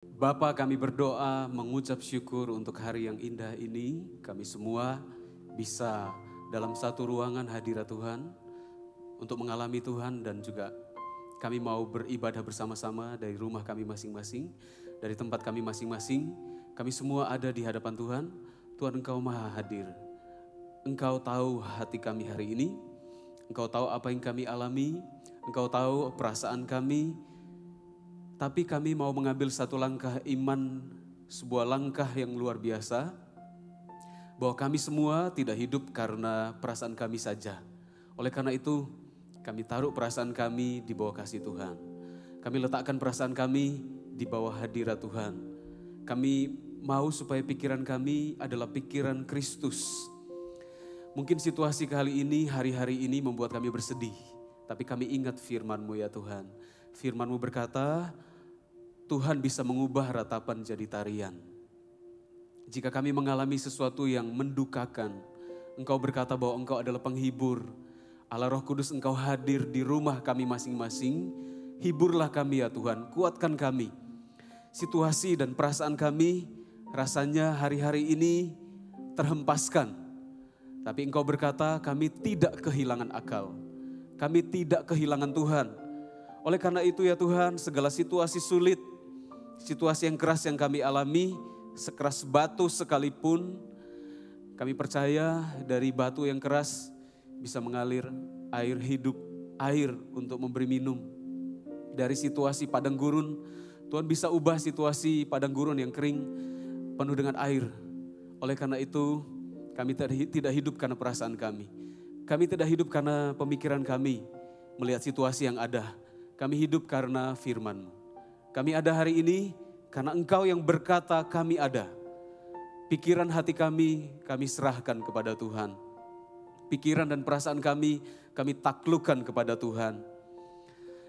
Bapa, kami berdoa mengucap syukur untuk hari yang indah ini. Kami semua bisa dalam satu ruangan hadirat Tuhan untuk mengalami Tuhan, dan juga kami mau beribadah bersama-sama dari rumah kami masing-masing, dari tempat kami masing-masing. Kami semua ada di hadapan Tuhan. Tuhan, Engkau Maha Hadir. Engkau tahu hati kami hari ini. Engkau tahu apa yang kami alami. Engkau tahu perasaan kami. Tapi kami mau mengambil satu langkah iman, sebuah langkah yang luar biasa, bahwa kami semua tidak hidup karena perasaan kami saja. Oleh karena itu, kami taruh perasaan kami di bawah kasih Tuhan. Kami letakkan perasaan kami di bawah hadirat Tuhan. Kami mau supaya pikiran kami adalah pikiran Kristus. Mungkin situasi kali ini, hari-hari ini membuat kami bersedih. Tapi kami ingat firman-Mu ya Tuhan. Firman-Mu berkata, Tuhan bisa mengubah ratapan jadi tarian. Jika kami mengalami sesuatu yang mendukakan, Engkau berkata bahwa Engkau adalah penghibur. Allah Roh Kudus, Engkau hadir di rumah kami masing-masing. Hiburlah kami ya Tuhan, kuatkan kami. Situasi dan perasaan kami rasanya hari-hari ini terhempaskan. Tapi Engkau berkata kami tidak kehilangan akal. Kami tidak kehilangan Tuhan. Oleh karena itu ya Tuhan, segala situasi sulit, situasi yang keras yang kami alami, sekeras batu sekalipun, kami percaya dari batu yang keras bisa mengalir air hidup, air untuk memberi minum. Dari situasi padang gurun, Tuhan bisa ubah situasi padang gurun yang kering penuh dengan air. Oleh karena itu, kami tidak hidup karena perasaan kami. Kami tidak hidup karena pemikiran kami melihat situasi yang ada. Kami hidup karena firman-Mu. Kami ada hari ini karena Engkau yang berkata kami ada. Pikiran hati kami serahkan kepada Tuhan. Pikiran dan perasaan kami taklukkan kepada Tuhan.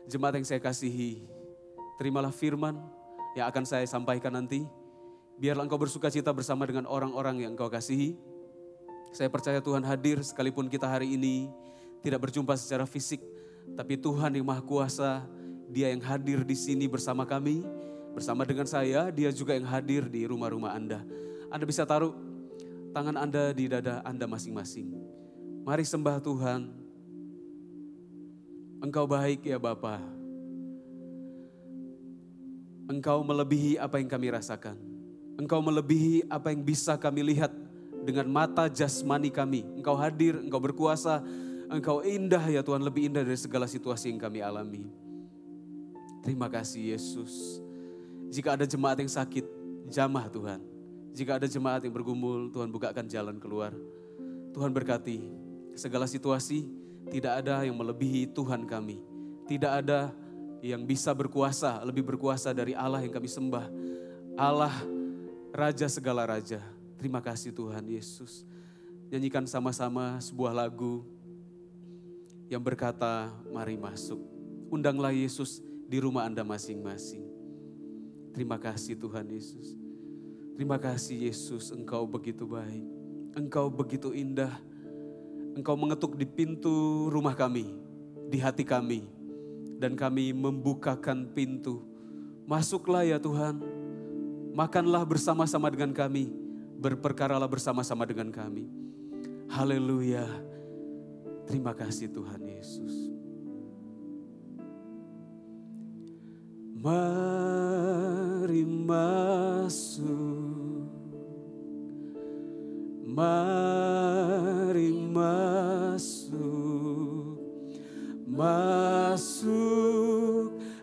Jemaat yang saya kasihi, terimalah firman yang akan saya sampaikan nanti. Biarlah Engkau bersuka cita bersama dengan orang-orang yang Engkau kasihi. Saya percaya Tuhan hadir sekalipun kita hari ini tidak berjumpa secara fisik. Tapi Tuhan yang Maha Kuasa, Dia yang hadir di sini bersama kami, bersama dengan saya, Dia juga yang hadir di rumah-rumah Anda. Anda bisa taruh tangan Anda di dada Anda masing-masing. Mari sembah Tuhan. Engkau baik ya Bapa. Engkau melebihi apa yang kami rasakan. Engkau melebihi apa yang bisa kami lihat dengan mata jasmani kami. Engkau hadir, Engkau berkuasa, Engkau indah ya Tuhan, lebih indah dari segala situasi yang kami alami. Terima kasih Yesus. Jika ada jemaat yang sakit, jamah Tuhan. Jika ada jemaat yang bergumul, Tuhan bukakan jalan keluar. Tuhan berkati segala situasi, tidak ada yang melebihi Tuhan kami. Tidak ada yang bisa berkuasa, lebih berkuasa dari Allah yang kami sembah. Allah, Raja segala Raja. Terima kasih Tuhan Yesus. Nyanyikan sama-sama sebuah lagu yang berkata, mari masuk. Undanglah Yesus di rumah Anda masing-masing. Terima kasih Tuhan Yesus. Terima kasih Yesus, Engkau begitu baik. Engkau begitu indah. Engkau mengetuk di pintu rumah kami, di hati kami. Dan kami membukakan pintu. Masuklah ya Tuhan. Makanlah bersama-sama dengan kami. Berperkaralah bersama-sama dengan kami. Haleluya. Terima kasih Tuhan Yesus. Mari masuk, mari masuk, masuk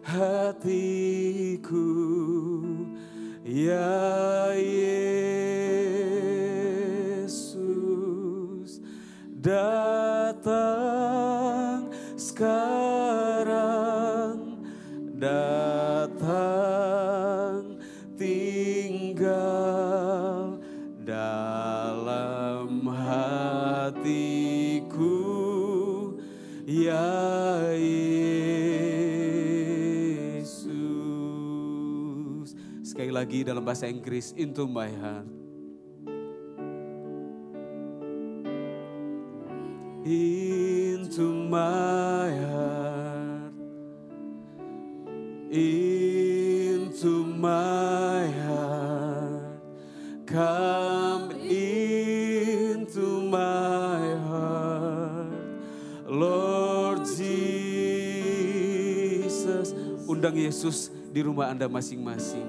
hatiku, ya Yesus, datang sekarang, datang tinggal dalam hatiku, ya Yesus. Sekali lagi dalam bahasa Inggris, into my heart. Into my heart, into my heart. Come into my heart, Lord Jesus. Undang Yesus di rumah Anda masing-masing.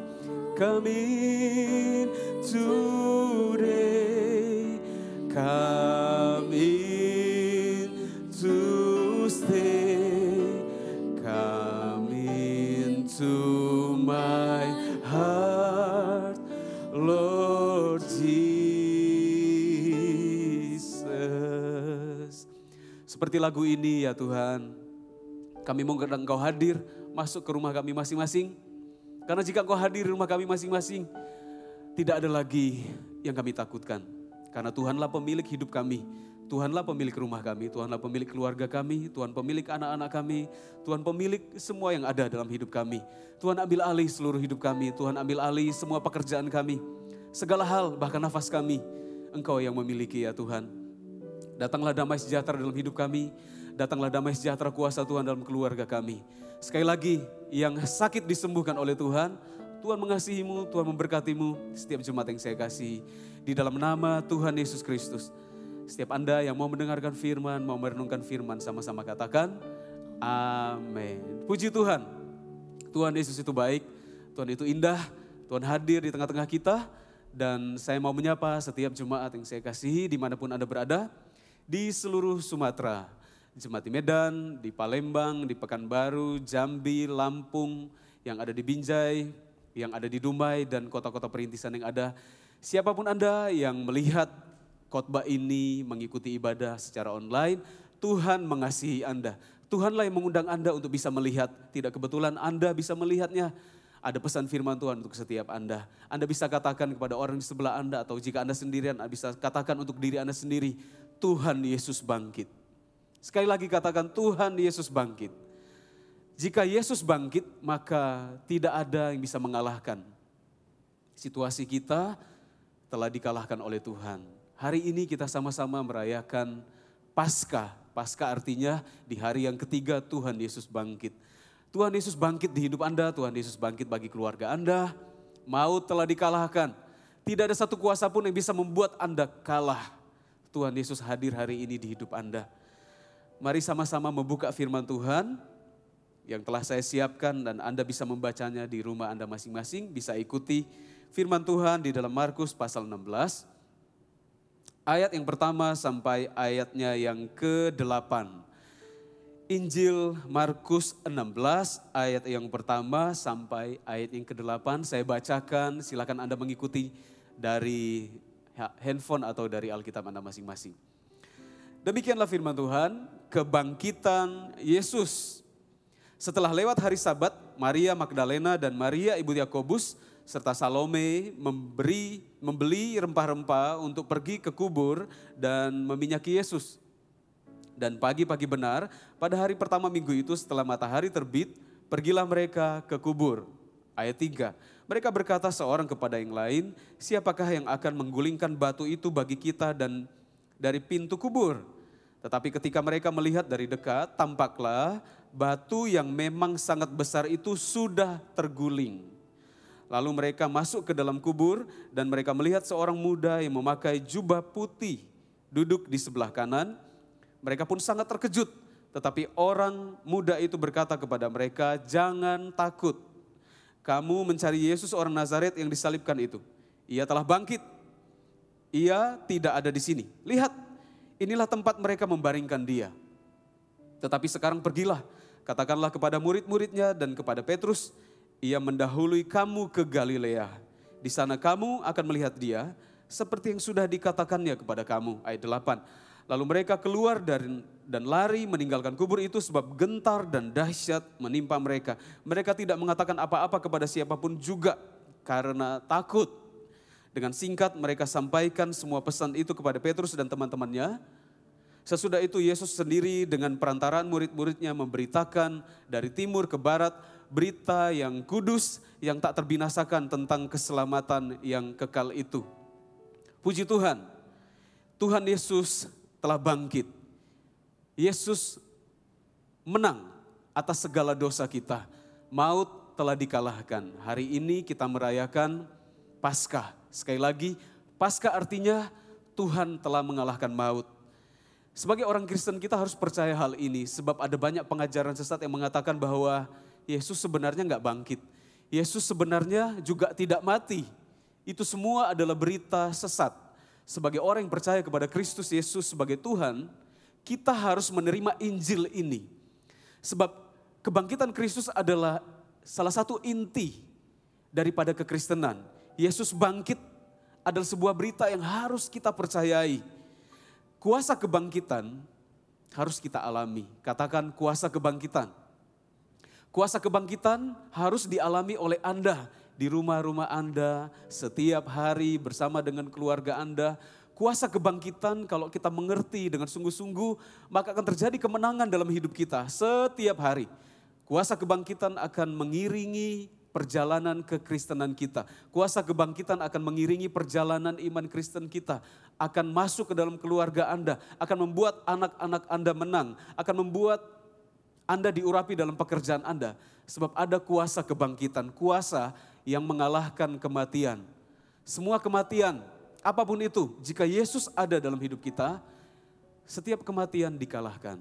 Come in today, come in to stay, come into my heart, Lord Jesus. Seperti lagu ini ya Tuhan, kami mau Engkau hadir masuk ke rumah kami masing-masing. Karena jika Engkau hadir di rumah kami masing-masing, tidak ada lagi yang kami takutkan. Karena Tuhanlah pemilik hidup kami, Tuhanlah pemilik rumah kami, Tuhanlah pemilik keluarga kami, Tuhan pemilik anak-anak kami, Tuhan pemilik semua yang ada dalam hidup kami. Tuhan ambil alih seluruh hidup kami, Tuhan ambil alih semua pekerjaan kami. Segala hal, bahkan nafas kami, Engkau yang memiliki ya Tuhan. Datanglah damai sejahtera dalam hidup kami, datanglah damai sejahtera kuasa Tuhan dalam keluarga kami. Sekali lagi, yang sakit disembuhkan oleh Tuhan, Tuhan mengasihimu, Tuhan memberkatimu, setiap jemaat yang saya kasih. Di dalam nama Tuhan Yesus Kristus. Setiap Anda yang mau mendengarkan firman, mau merenungkan firman, sama-sama katakan, amin. Puji Tuhan, Tuhan Yesus itu baik, Tuhan itu indah, Tuhan hadir di tengah-tengah kita. Dan saya mau menyapa setiap jemaat yang saya kasihi dimanapun Anda berada, di seluruh Sumatera. Jemaat di Medan, di Palembang, di Pekanbaru, Jambi, Lampung, yang ada di Binjai, yang ada di Dumai, dan kota-kota perintisan yang ada. Siapapun Anda yang melihat khotbah ini, mengikuti ibadah secara online, Tuhan mengasihi Anda. Tuhanlah yang mengundang Anda untuk bisa melihat, tidak kebetulan Anda bisa melihatnya. Ada pesan firman Tuhan untuk setiap Anda. Anda bisa katakan kepada orang di sebelah Anda, atau jika Anda sendirian, Anda bisa katakan untuk diri Anda sendiri, Tuhan Yesus bangkit. Sekali lagi katakan, Tuhan Yesus bangkit. Jika Yesus bangkit, maka tidak ada yang bisa mengalahkan. Situasi kita telah dikalahkan oleh Tuhan. Hari ini kita sama-sama merayakan Paskah. Paskah artinya di hari yang ketiga Tuhan Yesus bangkit. Tuhan Yesus bangkit di hidup Anda, Tuhan Yesus bangkit bagi keluarga Anda. Maut telah dikalahkan. Tidak ada satu kuasa pun yang bisa membuat Anda kalah. Tuhan Yesus hadir hari ini di hidup Anda. Mari sama-sama membuka firman Tuhan yang telah saya siapkan, dan Anda bisa membacanya di rumah Anda masing-masing. Bisa ikuti firman Tuhan di dalam Markus pasal 16. Ayat yang pertama sampai ayatnya yang ke-8. Injil Markus 16 ayat yang pertama sampai ayat yang ke-8. Saya bacakan, silakan Anda mengikuti dari handphone atau dari Alkitab Anda masing-masing. Demikianlah firman Tuhan, kebangkitan Yesus. Setelah lewat hari Sabat, Maria Magdalena dan Maria ibu Yakobus serta Salome membeli rempah-rempah untuk pergi ke kubur dan meminyaki Yesus. Dan pagi-pagi benar, pada hari pertama minggu itu setelah matahari terbit, pergilah mereka ke kubur. Ayat 3, mereka berkata seorang kepada yang lain, siapakah yang akan menggulingkan batu itu bagi kita dan dari pintu kubur? Tetapi ketika mereka melihat dari dekat, tampaklah batu yang memang sangat besar itu sudah terguling. Lalu mereka masuk ke dalam kubur dan mereka melihat seorang muda yang memakai jubah putih duduk di sebelah kanan. Mereka pun sangat terkejut, tetapi orang muda itu berkata kepada mereka, jangan takut. Kamu mencari Yesus orang Nazaret yang disalibkan itu. Ia telah bangkit. Ia tidak ada di sini. Lihat, inilah tempat mereka membaringkan dia. Tetapi sekarang pergilah, katakanlah kepada murid-muridnya dan kepada Petrus, ia mendahului kamu ke Galilea. Di sana kamu akan melihat dia, seperti yang sudah dikatakannya kepada kamu. Ayat 8. Lalu mereka keluar dan lari meninggalkan kubur itu sebab gentar dan dahsyat menimpa mereka. Mereka tidak mengatakan apa-apa kepada siapapun juga karena takut. Dengan singkat mereka sampaikan semua pesan itu kepada Petrus dan teman-temannya. Sesudah itu Yesus sendiri dengan perantaraan murid-muridnya memberitakan dari timur ke barat berita yang kudus yang tak terbinasakan tentang keselamatan yang kekal itu. Puji Tuhan, Tuhan Yesus telah bangkit. Yesus menang atas segala dosa kita. Maut telah dikalahkan. Hari ini kita merayakan Paskah. Sekali lagi, Paskah artinya Tuhan telah mengalahkan maut. Sebagai orang Kristen kita harus percaya hal ini, sebab ada banyak pengajaran sesat yang mengatakan bahwa Yesus sebenarnya nggak bangkit. Yesus sebenarnya juga tidak mati. Itu semua adalah berita sesat. Sebagai orang yang percaya kepada Kristus Yesus sebagai Tuhan, kita harus menerima Injil ini. Sebab kebangkitan Kristus adalah salah satu inti daripada kekristenan. Yesus bangkit adalah sebuah berita yang harus kita percayai. Kuasa kebangkitan harus kita alami. Katakan kuasa kebangkitan. Kuasa kebangkitan harus dialami oleh Anda di rumah-rumah Anda, setiap hari bersama dengan keluarga Anda. Kuasa kebangkitan kalau kita mengerti dengan sungguh-sungguh, maka akan terjadi kemenangan dalam hidup kita setiap hari. Kuasa kebangkitan akan mengiringi perjalanan kekristenan kita. Kuasa kebangkitan akan mengiringi perjalanan iman Kristen kita. Akan masuk ke dalam keluarga Anda, akan membuat anak-anak Anda menang, akan membuat Anda diurapi dalam pekerjaan Anda. Sebab ada kuasa kebangkitan, kuasa yang mengalahkan kematian. Semua kematian, apapun itu, jika Yesus ada dalam hidup kita, setiap kematian dikalahkan.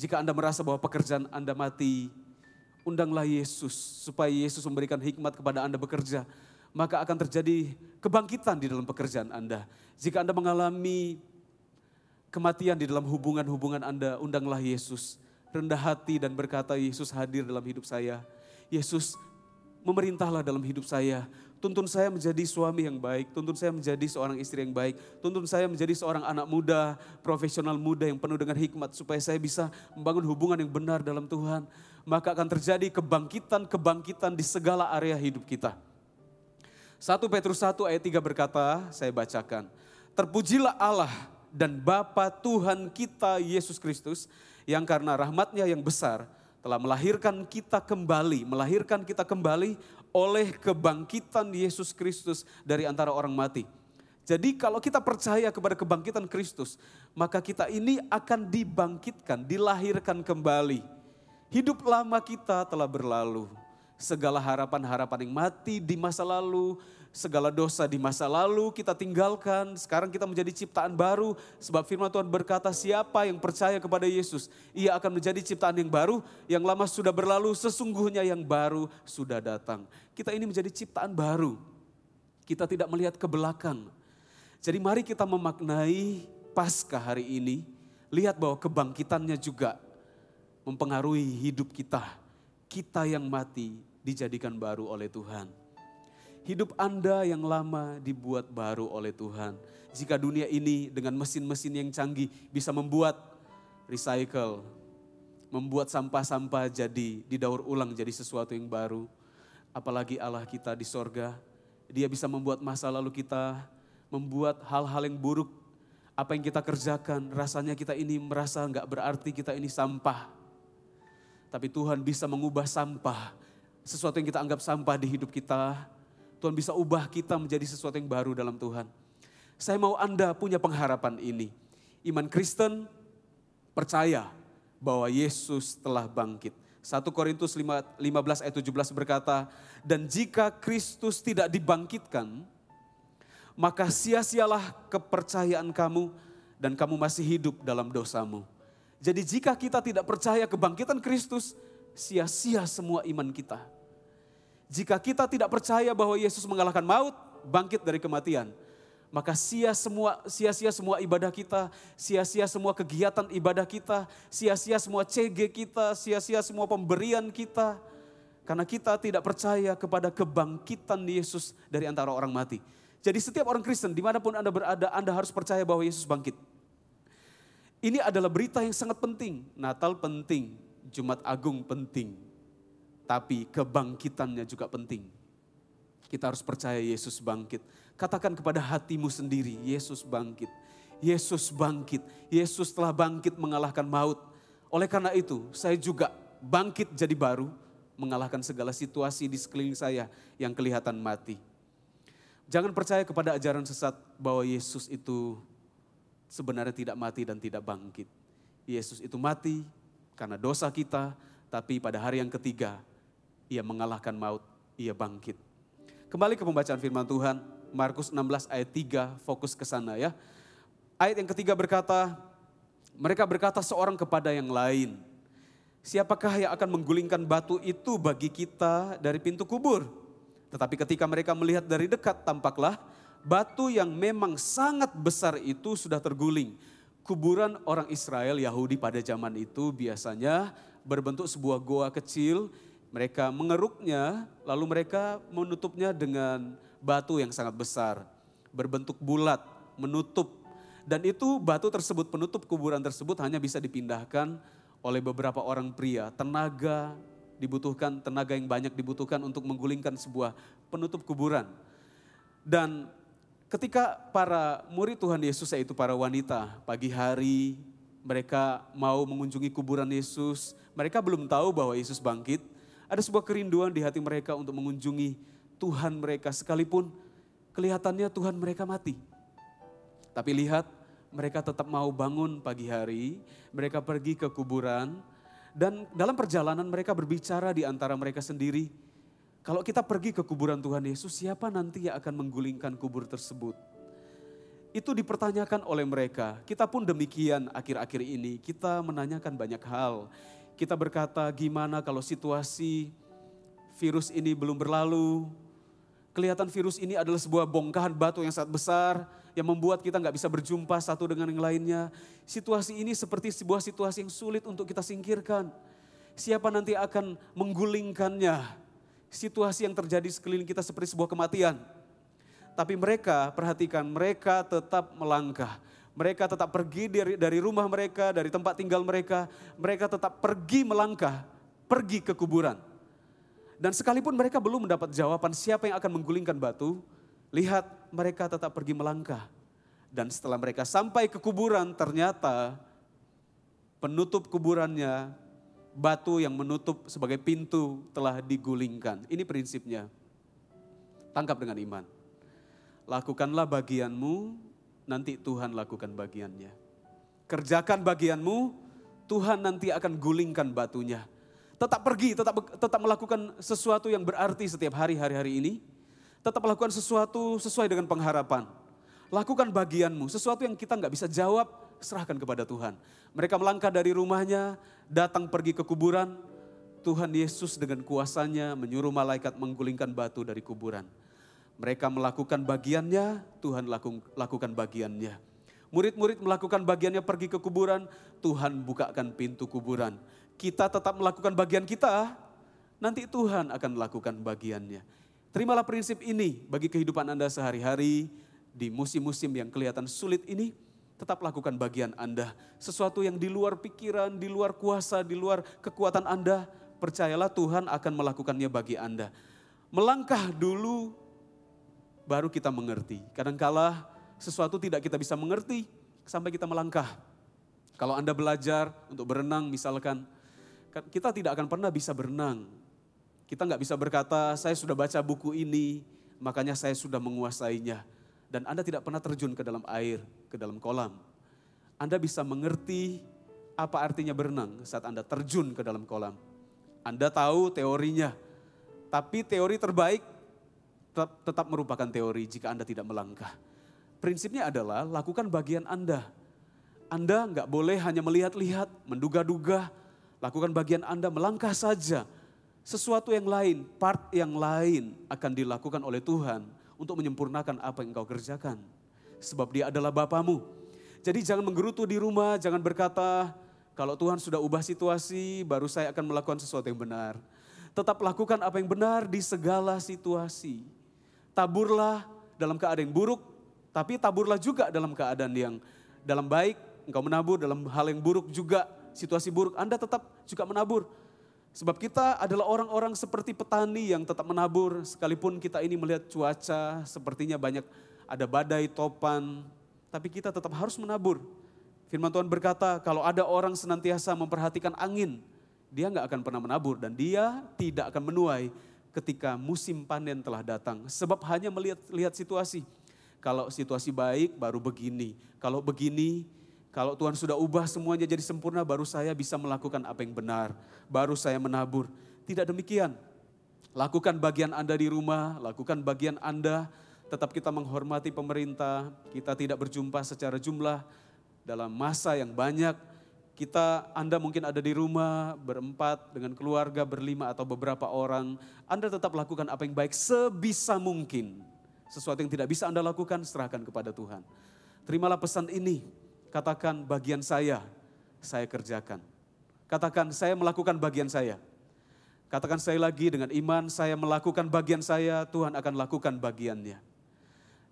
Jika Anda merasa bahwa pekerjaan Anda mati, undanglah Yesus supaya Yesus memberikan hikmat kepada Anda bekerja. Maka akan terjadi kebangkitan di dalam pekerjaan Anda. Jika Anda mengalami kematian di dalam hubungan-hubungan Anda, undanglah Yesus. Rendah hati dan berkata, Yesus hadir dalam hidup saya. Yesus memerintahlah dalam hidup saya. Tuntun saya menjadi suami yang baik, tuntun saya menjadi seorang istri yang baik, tuntun saya menjadi seorang anak muda, profesional muda yang penuh dengan hikmat supaya saya bisa membangun hubungan yang benar dalam Tuhan. Maka akan terjadi kebangkitan di segala area hidup kita. 1 Petrus 1 ayat 3 berkata, saya bacakan. Terpujilah Allah dan Bapa Tuhan kita Yesus Kristus yang karena rahmatnya yang besar telah melahirkan kita kembali oleh kebangkitan Yesus Kristus dari antara orang mati. Jadi kalau kita percaya kepada kebangkitan Kristus, maka kita ini akan dibangkitkan, dilahirkan kembali. Hidup lama kita telah berlalu. Segala harapan-harapan yang mati di masa lalu, segala dosa di masa lalu kita tinggalkan. Sekarang kita menjadi ciptaan baru. Sebab firman Tuhan berkata, siapa yang percaya kepada Yesus, ia akan menjadi ciptaan yang baru. Yang lama sudah berlalu, sesungguhnya yang baru sudah datang. Kita ini menjadi ciptaan baru. Kita tidak melihat ke belakang. Jadi mari kita memaknai Paskah hari ini. Lihat bahwa kebangkitannya juga mempengaruhi hidup kita. Kita yang mati dijadikan baru oleh Tuhan. Hidup Anda yang lama dibuat baru oleh Tuhan. Jika dunia ini dengan mesin-mesin yang canggih bisa membuat recycle, membuat sampah-sampah jadi didaur ulang jadi sesuatu yang baru. Apalagi Allah kita di sorga, Dia bisa membuat masa lalu kita, membuat hal-hal yang buruk. Apa yang kita kerjakan, rasanya kita ini merasa enggak berarti, kita ini sampah. Tapi Tuhan bisa mengubah sampah, sesuatu yang kita anggap sampah di hidup kita, Tuhan bisa ubah kita menjadi sesuatu yang baru dalam Tuhan. Saya mau Anda punya pengharapan ini. Iman Kristen percaya bahwa Yesus telah bangkit. 1 Korintus 15 ayat 17 berkata, dan jika Kristus tidak dibangkitkan, maka sia-sialah kepercayaan kamu dan kamu masih hidup dalam dosamu. Jadi jika kita tidak percaya kebangkitan Kristus, sia-sia semua iman kita. Jika kita tidak percaya bahwa Yesus mengalahkan maut, bangkit dari kematian, maka sia-sia semua ibadah kita, sia-sia semua kegiatan ibadah kita, sia-sia semua CG kita, sia-sia semua pemberian kita. Karena kita tidak percaya kepada kebangkitan Yesus dari antara orang mati. Jadi setiap orang Kristen dimanapun Anda berada, Anda harus percaya bahwa Yesus bangkit. Ini adalah berita yang sangat penting. Natal penting, Jumat Agung penting. Tapi kebangkitannya juga penting. Kita harus percaya Yesus bangkit. Katakan kepada hatimu sendiri, Yesus bangkit. Yesus bangkit. Yesus telah bangkit mengalahkan maut. Oleh karena itu, saya juga bangkit jadi baru, mengalahkan segala situasi di sekeliling saya yang kelihatan mati. Jangan percaya kepada ajaran sesat bahwa Yesus itu sebenarnya tidak mati dan tidak bangkit. Yesus itu mati karena dosa kita, tapi pada hari yang ketiga ia mengalahkan maut, ia bangkit. Kembali ke pembacaan firman Tuhan, Markus 16 ayat 3, fokus ke sana ya. Ayat yang ketiga berkata, mereka berkata seorang kepada yang lain, siapakah yang akan menggulingkan batu itu bagi kita dari pintu kubur? Tetapi ketika mereka melihat dari dekat, tampaklah batu yang memang sangat besar itu sudah terguling. Kuburan orang Israel Yahudi pada zaman itu biasanya berbentuk sebuah goa kecil. Mereka mengeruknya, lalu mereka menutupnya dengan batu yang sangat besar. Berbentuk bulat, menutup. Dan itu batu tersebut, penutup kuburan tersebut hanya bisa dipindahkan oleh beberapa orang pria. Tenaga dibutuhkan, tenaga yang banyak dibutuhkan untuk menggulingkan sebuah penutup kuburan. Dan ketika para murid Tuhan Yesus, yaitu para wanita, pagi hari mereka mau mengunjungi kuburan Yesus. Mereka belum tahu bahwa Yesus bangkit. Ada sebuah kerinduan di hati mereka untuk mengunjungi Tuhan mereka, sekalipun kelihatannya Tuhan mereka mati. Tapi lihat, mereka tetap mau bangun pagi hari, mereka pergi ke kuburan, dan dalam perjalanan mereka berbicara di antara mereka sendiri. Kalau kita pergi ke kuburan Tuhan Yesus, siapa nanti yang akan menggulingkan kubur tersebut? Itu dipertanyakan oleh mereka. Kita pun demikian akhir-akhir ini, kita menanyakan banyak hal. Kita berkata, gimana kalau situasi virus ini belum berlalu? Kelihatan virus ini adalah sebuah bongkahan batu yang sangat besar, yang membuat kita nggak bisa berjumpa satu dengan yang lainnya. Situasi ini seperti sebuah situasi yang sulit untuk kita singkirkan. Siapa nanti akan menggulingkannya? Situasi yang terjadi sekeliling kita seperti sebuah kematian. Tapi mereka, perhatikan, mereka tetap melangkah. Mereka tetap pergi dari rumah mereka, dari tempat tinggal mereka. Mereka tetap pergi melangkah, pergi ke kuburan. Dan sekalipun mereka belum mendapat jawaban siapa yang akan menggulingkan batu, lihat mereka tetap pergi melangkah. Dan setelah mereka sampai ke kuburan, ternyata penutup kuburannya, batu yang menutup sebagai pintu telah digulingkan. Ini prinsipnya. Tangkap dengan iman. Lakukanlah bagianmu, nanti Tuhan lakukan bagiannya. Kerjakan bagianmu, Tuhan nanti akan gulingkan batunya. Tetap pergi, tetap melakukan sesuatu yang berarti setiap hari-hari ini. Tetap melakukan sesuatu sesuai dengan pengharapan. Lakukan bagianmu, sesuatu yang kita nggak bisa jawab, serahkan kepada Tuhan. Mereka melangkah dari rumahnya, datang pergi ke kuburan. Tuhan Yesus dengan kuasanya menyuruh malaikat menggulingkan batu dari kuburan. Mereka melakukan bagiannya, Tuhan lakukan bagiannya. Murid-murid melakukan bagiannya pergi ke kuburan, Tuhan bukakan pintu kuburan. Kita tetap melakukan bagian kita, nanti Tuhan akan melakukan bagiannya. Terimalah prinsip ini bagi kehidupan Anda sehari-hari, di musim-musim yang kelihatan sulit ini, tetap lakukan bagian Anda. Sesuatu yang di luar pikiran, di luar kuasa, di luar kekuatan Anda, percayalah Tuhan akan melakukannya bagi Anda. Melangkah dulu, baru kita mengerti. Kadangkala sesuatu tidak kita bisa mengerti sampai kita melangkah. Kalau Anda belajar untuk berenang misalkan, kita tidak akan pernah bisa berenang. Kita nggak bisa berkata, saya sudah baca buku ini, makanya saya sudah menguasainya. Dan Anda tidak pernah terjun ke dalam air, ke dalam kolam. Anda bisa mengerti apa artinya berenang saat Anda terjun ke dalam kolam. Anda tahu teorinya, tapi teori terbaik tetap merupakan teori jika Anda tidak melangkah. Prinsipnya adalah lakukan bagian Anda. Anda nggak boleh hanya melihat-lihat, menduga-duga. Lakukan bagian Anda, melangkah saja. Sesuatu yang lain, part yang lain akan dilakukan oleh Tuhan untuk menyempurnakan apa yang engkau kerjakan. Sebab Dia adalah Bapamu. Jadi jangan menggerutu di rumah, jangan berkata, kalau Tuhan sudah ubah situasi, baru saya akan melakukan sesuatu yang benar. Tetap lakukan apa yang benar di segala situasi. Taburlah dalam keadaan yang buruk, tapi taburlah juga dalam keadaan yang dalam baik. Engkau menabur dalam hal yang buruk juga, situasi buruk, Anda tetap juga menabur. Sebab kita adalah orang-orang seperti petani yang tetap menabur, sekalipun kita ini melihat cuaca sepertinya banyak ada badai, topan, tapi kita tetap harus menabur. Firman Tuhan berkata, kalau ada orang senantiasa memperhatikan angin, dia nggak akan pernah menabur dan dia tidak akan menuai ketika musim panen telah datang. Sebab hanya melihat situasi. Kalau situasi baik baru begini, kalau begini, kalau Tuhan sudah ubah semuanya jadi sempurna, baru saya bisa melakukan apa yang benar. Baru saya menabur. Tidak demikian. Lakukan bagian Anda di rumah, lakukan bagian Anda. Tetap kita menghormati pemerintah, kita tidak berjumpa secara jumlah dalam masa yang banyak. Anda mungkin ada di rumah berempat dengan keluarga, berlima atau beberapa orang. Anda tetap lakukan apa yang baik sebisa mungkin. Sesuatu yang tidak bisa Anda lakukan, serahkan kepada Tuhan. Terimalah pesan ini, katakan bagian saya kerjakan. Katakan saya melakukan bagian saya. Katakan sekali lagi dengan iman, saya melakukan bagian saya, Tuhan akan lakukan bagiannya.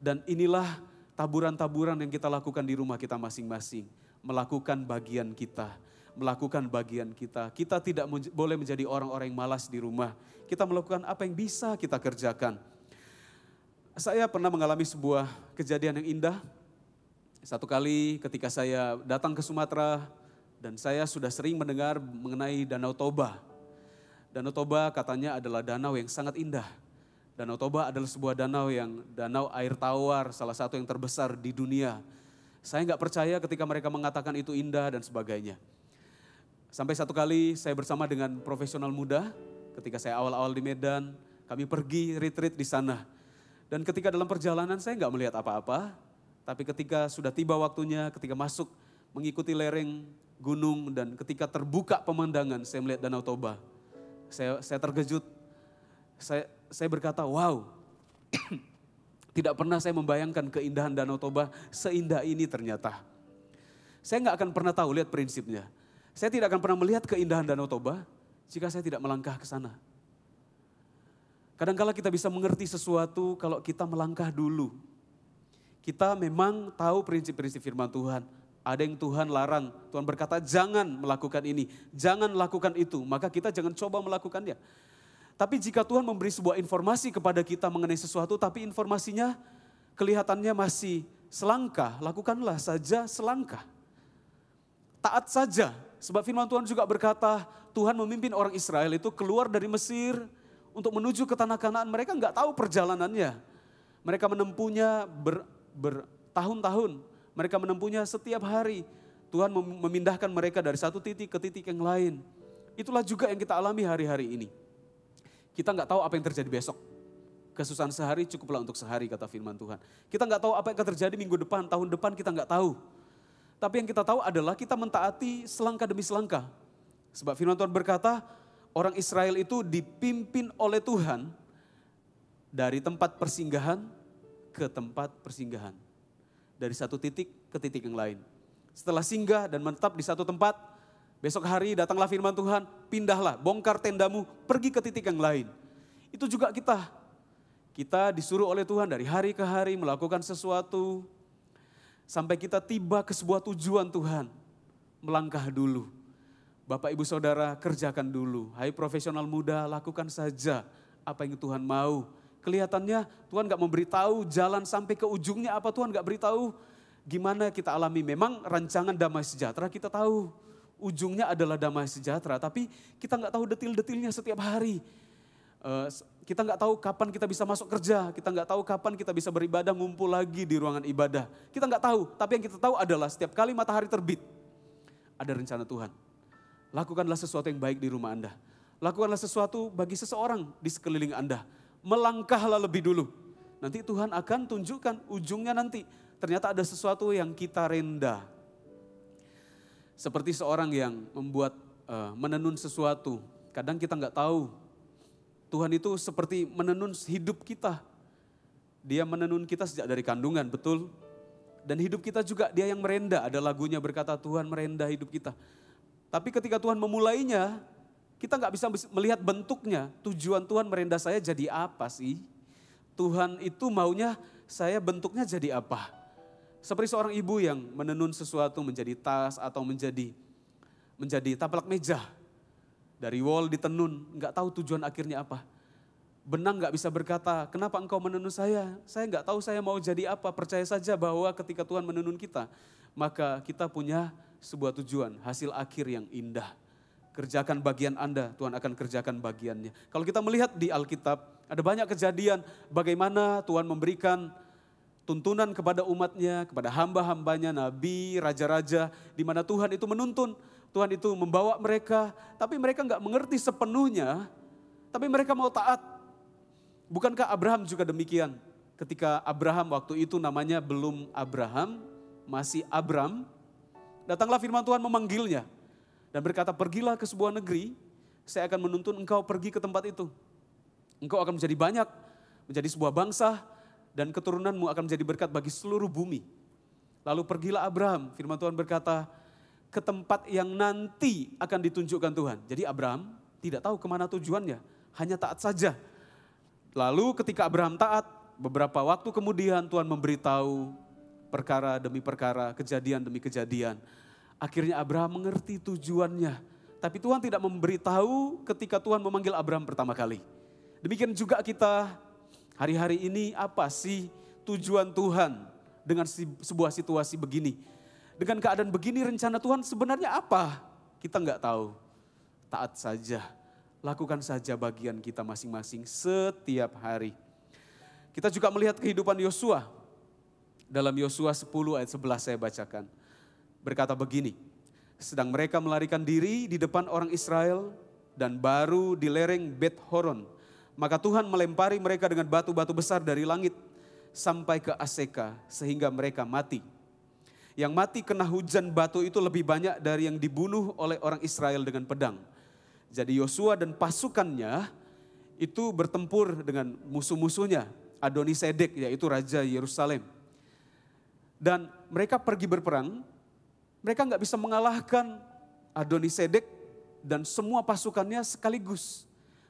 Dan inilah taburan-taburan yang kita lakukan di rumah kita masing-masing. Melakukan bagian kita, melakukan bagian kita. Kita tidak boleh menjadi orang-orang yang malas di rumah. Kita melakukan apa yang bisa kita kerjakan. Saya pernah mengalami sebuah kejadian yang indah. Satu kali ketika saya datang ke Sumatera dan saya sudah sering mendengar mengenai Danau Toba. Danau Toba katanya adalah danau yang sangat indah. Danau Toba adalah sebuah danau air tawar, salah satu yang terbesar di dunia. Saya nggak percaya ketika mereka mengatakan itu indah dan sebagainya. Sampai satu kali saya bersama dengan profesional muda, ketika saya awal-awal di Medan, kami pergi retreat di sana. Dan ketika dalam perjalanan saya nggak melihat apa-apa, tapi ketika sudah tiba waktunya, ketika masuk mengikuti lereng gunung dan ketika terbuka pemandangan, saya melihat Danau Toba. Saya terkejut, saya berkata, wow, tidak pernah saya membayangkan keindahan Danau Toba seindah ini ternyata. Saya nggak akan pernah tahu, lihat prinsipnya. Saya tidak akan pernah melihat keindahan Danau Toba jika saya tidak melangkah ke sana. Kadang-kala kita bisa mengerti sesuatu kalau kita melangkah dulu. Kita memang tahu prinsip-prinsip firman Tuhan. Ada yang Tuhan larang, Tuhan berkata jangan melakukan ini, jangan lakukan itu, maka kita jangan coba melakukannya. Tapi jika Tuhan memberi sebuah informasi kepada kita mengenai sesuatu, tapi informasinya kelihatannya masih selangkah, lakukanlah saja selangkah. Taat saja, sebab firman Tuhan juga berkata, Tuhan memimpin orang Israel itu keluar dari Mesir untuk menuju ke tanah Kanaan. Mereka nggak tahu perjalanannya, mereka menempuhnya bertahun-tahun. Mereka menempuhnya setiap hari. Tuhan memindahkan mereka dari satu titik ke titik yang lain. Itulah juga yang kita alami hari-hari ini. Kita nggak tahu apa yang terjadi besok. Kesusahan sehari cukuplah untuk sehari kata firman Tuhan. Kita nggak tahu apa yang akan terjadi minggu depan, tahun depan kita nggak tahu. Tapi yang kita tahu adalah kita mentaati selangkah demi selangkah. Sebab firman Tuhan berkata, orang Israel itu dipimpin oleh Tuhan dari tempat persinggahan ke tempat persinggahan. Dari satu titik ke titik yang lain. Setelah singgah dan menetap di satu tempat, besok hari datanglah firman Tuhan, pindahlah, bongkar tendamu, pergi ke titik yang lain. Itu juga kita. Kita disuruh oleh Tuhan dari hari ke hari melakukan sesuatu, sampai kita tiba ke sebuah tujuan Tuhan. Melangkah dulu. Bapak Ibu Saudara kerjakan dulu. Hai profesional muda, lakukan saja apa yang Tuhan mau. Kelihatannya Tuhan gak memberitahu jalan sampai ke ujungnya apa, Tuhan gak beritahu gimana kita alami. Memang rancangan damai sejahtera kita tahu ujungnya adalah damai sejahtera, tapi kita gak tahu detil-detilnya setiap hari. Kita gak tahu kapan kita bisa masuk kerja, kita gak tahu kapan kita bisa beribadah ngumpul lagi di ruangan ibadah. Kita gak tahu, tapi yang kita tahu adalah setiap kali matahari terbit ada rencana Tuhan. Lakukanlah sesuatu yang baik di rumah Anda. Lakukanlah sesuatu bagi seseorang di sekeliling Anda. Melangkahlah lebih dulu. Nanti Tuhan akan tunjukkan ujungnya nanti. Ternyata ada sesuatu yang kita renda. Seperti seorang yang menenun sesuatu. Kadang kita nggak tahu. Tuhan itu seperti menenun hidup kita. Dia menenun kita sejak dari kandungan, betul. Dan hidup kita juga dia yang merenda. Ada lagunya berkata Tuhan merenda hidup kita. Tapi ketika Tuhan memulainya, kita nggak bisa melihat bentuknya. Tujuan Tuhan merenda saya jadi apa sih? Tuhan itu maunya saya bentuknya jadi apa? Seperti seorang ibu yang menenun sesuatu menjadi tas atau menjadi taplak meja. Dari wol ditenun, nggak tahu tujuan akhirnya apa. Benang nggak bisa berkata, kenapa engkau menenun saya? Saya nggak tahu saya mau jadi apa. Percaya saja bahwa ketika Tuhan menenun kita, maka kita punya sebuah tujuan, hasil akhir yang indah. Kerjakan bagian Anda, Tuhan akan kerjakan bagiannya. Kalau kita melihat di Alkitab, ada banyak kejadian bagaimana Tuhan memberikan tuntunan kepada umatnya, kepada hamba-hambanya, nabi, raja-raja, di mana Tuhan itu menuntun, Tuhan itu membawa mereka, tapi mereka nggak mengerti sepenuhnya Tapi mereka mau taat. Bukankah Abraham juga demikian? Ketika Abraham waktu itu namanya belum Abraham, masih Abram, datanglah firman Tuhan memanggilnya. Dan berkata, pergilah ke sebuah negeri, saya akan menuntun engkau pergi ke tempat itu. Engkau akan menjadi banyak, menjadi sebuah bangsa, dan keturunanmu akan menjadi berkat bagi seluruh bumi. Lalu pergilah Abraham, firman Tuhan berkata, ke tempat yang nanti akan ditunjukkan Tuhan. Jadi Abraham tidak tahu kemana tujuannya, hanya taat saja. Lalu ketika Abraham taat, beberapa waktu kemudian Tuhan memberitahu perkara demi perkara, kejadian demi kejadian. Akhirnya Abraham mengerti tujuannya. Tapi Tuhan tidak memberitahu ketika Tuhan memanggil Abraham pertama kali. Demikian juga kita hari-hari ini, apa sih tujuan Tuhan dengan sebuah situasi begini? Dengan keadaan begini rencana Tuhan sebenarnya apa? Kita nggak tahu. Taat saja, lakukan saja bagian kita masing-masing setiap hari. Kita juga melihat kehidupan Yosua. Dalam Yosua 10 ayat 11 saya bacakan. Berkata begini, sedang mereka melarikan diri di depan orang Israel dan baru di lereng Bet Horon. Maka Tuhan melempari mereka dengan batu-batu besar dari langit sampai ke Aseka sehingga mereka mati. Yang mati kena hujan batu itu lebih banyak dari yang dibunuh oleh orang Israel dengan pedang. Jadi Yosua dan pasukannya itu bertempur dengan musuh-musuhnya, Adonisedek yaitu Raja Yerusalem. Dan mereka pergi berperang, mereka nggak bisa mengalahkan Adonisedek dan semua pasukannya sekaligus.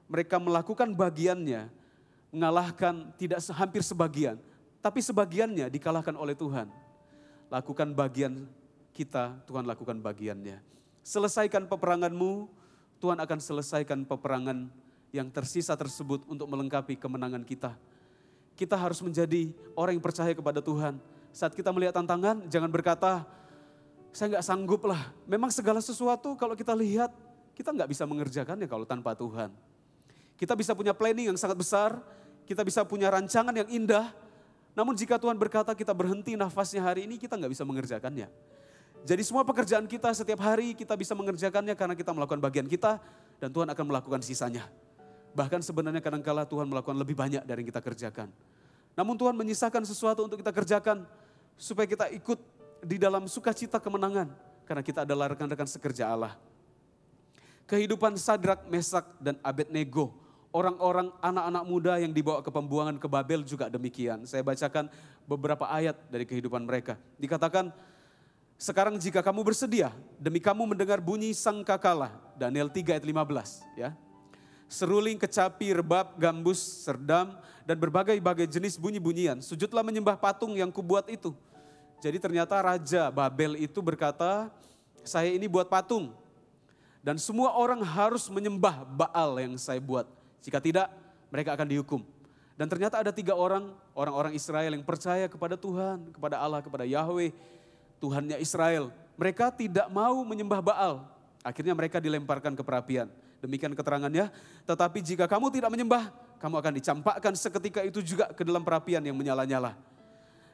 Mereka melakukan bagiannya, mengalahkan tidak hampir sebagian, tapi sebagiannya dikalahkan oleh Tuhan. Lakukan bagian kita, Tuhan lakukan bagiannya. Selesaikan peperanganmu, Tuhan akan selesaikan peperangan yang tersisa tersebut untuk melengkapi kemenangan kita. Kita harus menjadi orang yang percaya kepada Tuhan. Saat kita melihat tantangan, jangan berkata, saya nggak sanggup lah. Memang segala sesuatu kalau kita lihat, kita nggak bisa mengerjakannya kalau tanpa Tuhan. Kita bisa punya planning yang sangat besar, kita bisa punya rancangan yang indah, namun jika Tuhan berkata kita berhenti nafasnya hari ini, kita nggak bisa mengerjakannya. Jadi semua pekerjaan kita setiap hari kita bisa mengerjakannya karena kita melakukan bagian kita dan Tuhan akan melakukan sisanya. Bahkan sebenarnya kadang-kala Tuhan melakukan lebih banyak dari yang kita kerjakan. Namun Tuhan menyisakan sesuatu untuk kita kerjakan supaya kita ikut di dalam sukacita kemenangan karena kita adalah rekan-rekan sekerja Allah. Kehidupan Sadrak, Mesak, dan Abednego, orang-orang anak-anak muda yang dibawa ke pembuangan ke Babel juga demikian. Saya bacakan beberapa ayat dari kehidupan mereka. Dikatakan, sekarang jika kamu bersedia, demi kamu mendengar bunyi sangkakala, Daniel 3 ayat 15. Ya. Seruling, kecapi, rebab, gambus, serdam, dan berbagai-bagai jenis bunyi-bunyian. Sujudlah menyembah patung yang kubuat itu. Jadi ternyata Raja Babel itu berkata, saya ini buat patung. Dan semua orang harus menyembah Baal yang saya buat. Jika tidak, mereka akan dihukum. Dan ternyata ada 3 orang Israel yang percaya kepada Tuhan, kepada Allah, kepada Yahweh, Tuhannya Israel. Mereka tidak mau menyembah Baal. Akhirnya mereka dilemparkan ke perapian. Demikian keterangannya. Tetapi jika kamu tidak menyembah, kamu akan dicampakkan seketika itu juga ke dalam perapian yang menyala-nyala.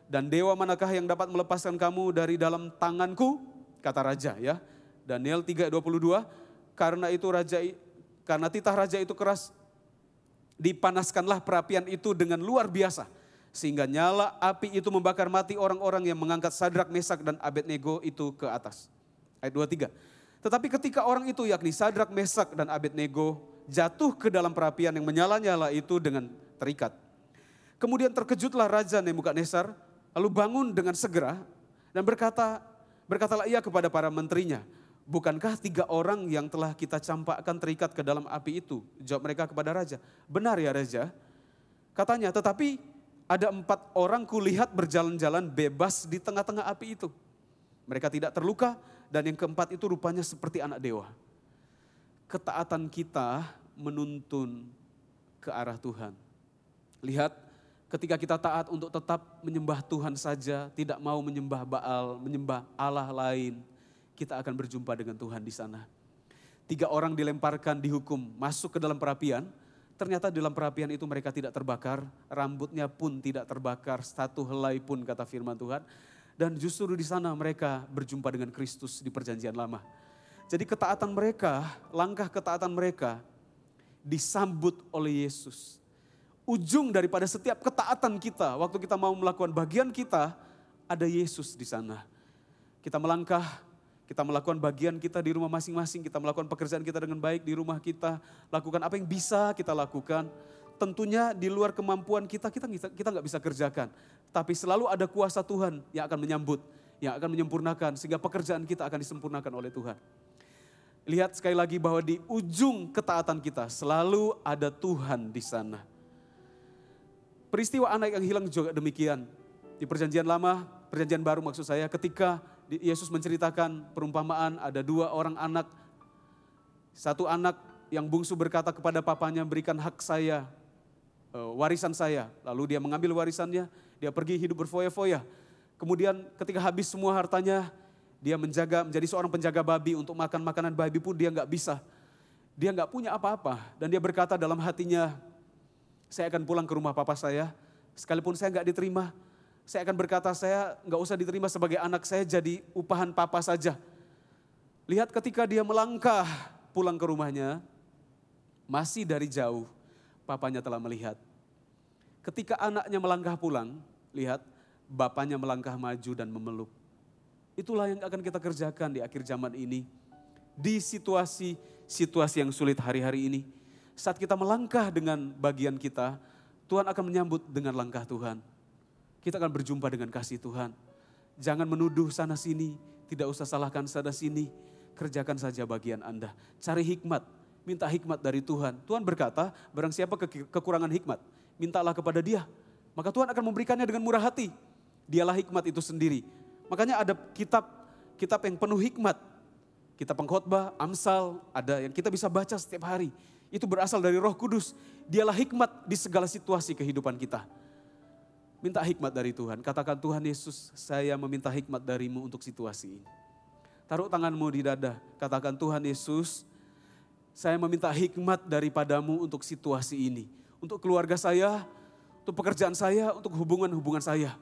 Dan dewa manakah yang dapat melepaskan kamu dari dalam tanganku? Kata raja ya. Daniel 3:22, karena titah raja itu keras, dipanaskanlah perapian itu dengan luar biasa. Sehingga nyala api itu membakar mati orang-orang yang mengangkat Sadrak, Mesak, dan Abednego itu ke atas. Ayat 23. Tetapi ketika orang itu yakni Sadrak, Mesak, dan Abednego jatuh ke dalam perapian yang menyala-nyala itu dengan terikat. Kemudian terkejutlah Raja Nebukadnezar, lalu bangun dengan segera dan berkatalah ia kepada para menterinya, bukankah 3 orang yang telah kita campakkan terikat ke dalam api itu? Jawab mereka kepada raja, benar ya raja. Katanya, tetapi ada 4 orang kulihat berjalan-jalan bebas di tengah-tengah api itu. Mereka tidak terluka dan yang keempat itu rupanya seperti anak dewa. Ketaatan kita menuntun ke arah Tuhan. Lihat, ketika kita taat untuk tetap menyembah Tuhan saja, tidak mau menyembah Baal, menyembah Allah lain, kita akan berjumpa dengan Tuhan di sana. 3 orang dilemparkan, dihukum, masuk ke dalam perapian. Ternyata di dalam perapian itu mereka tidak terbakar, rambutnya pun tidak terbakar, satu helai pun kata firman Tuhan. Dan justru di sana mereka berjumpa dengan Kristus di perjanjian lama. Jadi ketaatan mereka, langkah ketaatan mereka, disambut oleh Yesus. Ujung daripada setiap ketaatan kita, waktu kita mau melakukan bagian kita, ada Yesus di sana. Kita melangkah, kita melakukan bagian kita di rumah masing-masing, kita melakukan pekerjaan kita dengan baik di rumah kita, lakukan apa yang bisa kita lakukan. Tentunya di luar kemampuan kita nggak bisa kerjakan. Tapi selalu ada kuasa Tuhan yang akan menyambut, yang akan menyempurnakan, sehingga pekerjaan kita akan disempurnakan oleh Tuhan. Lihat sekali lagi bahwa di ujung ketaatan kita selalu ada Tuhan di sana. Peristiwa anak yang hilang juga demikian. Di perjanjian lama, perjanjian baru maksud saya, ketika Yesus menceritakan perumpamaan ada 2 orang anak. Satu anak yang bungsu berkata kepada papanya, berikan hak saya, warisan saya. Lalu dia mengambil warisannya, dia pergi hidup berfoya-foya. Kemudian ketika habis semua hartanya, dia menjadi seorang penjaga babi, untuk makan makanan babi pun dia nggak bisa. Dia nggak punya apa-apa dan dia berkata dalam hatinya, saya akan pulang ke rumah papa saya, sekalipun saya nggak diterima, saya akan berkata saya nggak usah diterima sebagai anak, saya jadi upahan papa saja. Lihat ketika dia melangkah pulang ke rumahnya, masih dari jauh papanya telah melihat. Ketika anaknya melangkah pulang, lihat bapaknya melangkah maju dan memeluk. Itulah yang akan kita kerjakan di akhir zaman ini. Di situasi yang sulit hari-hari ini. Saat kita melangkah dengan bagian kita, Tuhan akan menyambut dengan langkah Tuhan. Kita akan berjumpa dengan kasih Tuhan. Jangan menuduh sana sini, tidak usah salahkan sana sini. Kerjakan saja bagian Anda. Cari hikmat, minta hikmat dari Tuhan. Tuhan berkata, barang siapa kekurangan hikmat, mintalah kepada Dia. Maka Tuhan akan memberikannya dengan murah hati. Dialah hikmat itu sendiri. Makanya ada kitab yang penuh hikmat. Kitab pengkhotbah, Amsal, ada yang kita bisa baca setiap hari. Itu berasal dari Roh Kudus. Dialah hikmat di segala situasi kehidupan kita. Minta hikmat dari Tuhan. Katakan, Tuhan Yesus, saya meminta hikmat darimu untuk situasi ini. Taruh tanganmu di dada. Katakan, Tuhan Yesus, saya meminta hikmat daripadamu untuk situasi ini. Untuk keluarga saya, untuk pekerjaan saya, untuk hubungan-hubungan saya.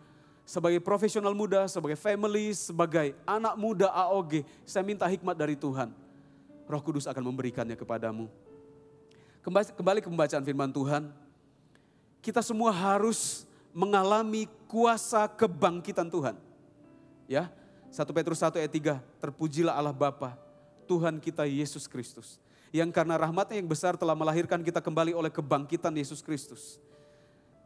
Sebagai profesional muda, sebagai family, sebagai anak muda AOG, saya minta hikmat dari Tuhan. Roh Kudus akan memberikannya kepadamu. Kembali ke pembacaan firman Tuhan. Kita semua harus mengalami kuasa kebangkitan Tuhan. Ya, 1 Petrus 1 ayat 3, terpujilah Allah Bapa, Tuhan kita Yesus Kristus. Yang karena rahmatnya yang besar telah melahirkan kita kembali oleh kebangkitan Yesus Kristus.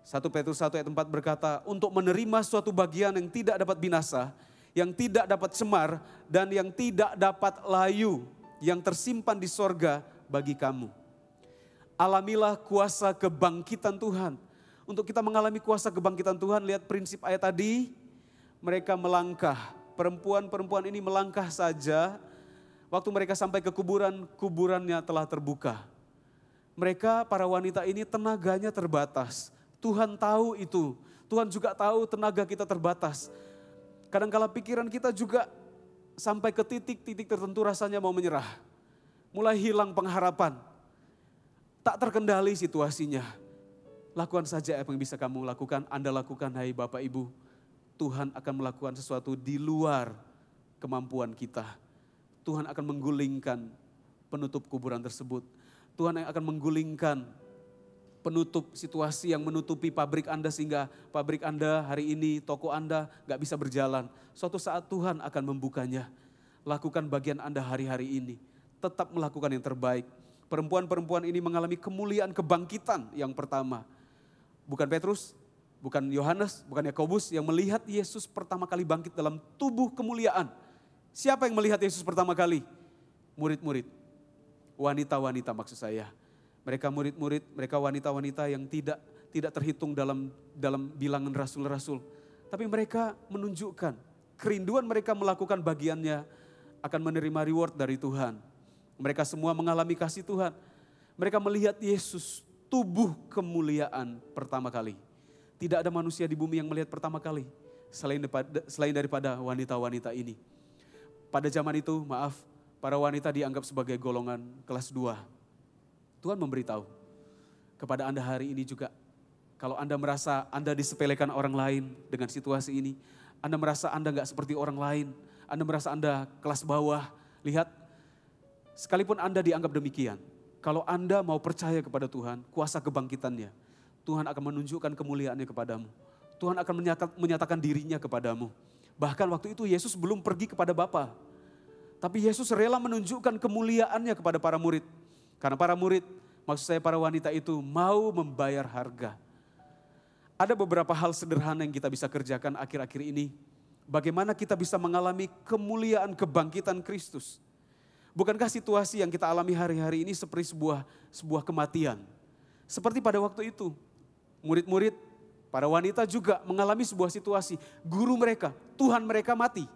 1 Petrus 1 ayat 4 berkata, untuk menerima suatu bagian yang tidak dapat binasa, yang tidak dapat cemar, dan yang tidak dapat layu, yang tersimpan di sorga bagi kamu. Alamilah kuasa kebangkitan Tuhan. Untuk kita mengalami kuasa kebangkitan Tuhan, lihat prinsip ayat tadi, mereka melangkah. Perempuan-perempuan ini melangkah saja, waktu mereka sampai ke kuburan, kuburannya telah terbuka. Mereka, para wanita ini tenaganya terbatas. Tuhan tahu itu. Tuhan juga tahu tenaga kita terbatas. Kadang-kala pikiran kita juga sampai ke titik-titik tertentu rasanya mau menyerah. Mulai hilang pengharapan. Tak terkendali situasinya. Lakukan saja apa yang bisa kamu lakukan. Anda lakukan, hai Bapak Ibu. Tuhan akan melakukan sesuatu di luar kemampuan kita. Tuhan akan menggulingkan penutup kuburan tersebut. Tuhan yang akan menggulingkan penutup situasi yang menutupi pabrik Anda sehingga pabrik Anda hari ini, toko Anda gak bisa berjalan. Suatu saat Tuhan akan membukanya. Lakukan bagian Anda hari-hari ini. Tetap melakukan yang terbaik. Perempuan-perempuan ini mengalami kemuliaan kebangkitan yang pertama. Bukan Petrus, bukan Yohanes, bukan Yakobus yang melihat Yesus pertama kali bangkit dalam tubuh kemuliaan. Siapa yang melihat Yesus pertama kali? Murid-murid. Wanita-wanita maksud saya. Mereka murid-murid, mereka wanita-wanita yang tidak terhitung dalam bilangan rasul-rasul. Tapi mereka menunjukkan kerinduan mereka melakukan bagiannya akan menerima reward dari Tuhan. Mereka semua mengalami kasih Tuhan. Mereka melihat Yesus tubuh kemuliaan pertama kali. Tidak ada manusia di bumi yang melihat pertama kali selain daripada wanita-wanita ini. Pada zaman itu, maaf, para wanita dianggap sebagai golongan kelas 2. Tuhan memberitahu kepada Anda hari ini juga, kalau Anda merasa Anda disepelekan orang lain dengan situasi ini, Anda merasa Anda gak seperti orang lain, Anda merasa Anda kelas bawah, lihat, sekalipun Anda dianggap demikian, Kalau Anda mau percaya kepada Tuhan, kuasa kebangkitannya, Tuhan akan menunjukkan kemuliaannya kepadamu. Tuhan akan menyatakan dirinya kepadamu. Bahkan waktu itu Yesus belum pergi kepada Bapa. Tapi Yesus rela menunjukkan kemuliaannya kepada para murid. Karena para murid, maksud saya para wanita itu mau membayar harga. Ada beberapa hal sederhana yang kita bisa kerjakan akhir-akhir ini. Bagaimana kita bisa mengalami kemuliaan kebangkitan Kristus. Bukankah situasi yang kita alami hari-hari ini seperti sebuah kematian. Seperti pada waktu itu, murid-murid, para wanita juga mengalami sebuah situasi. Guru mereka, Tuhan mereka mati.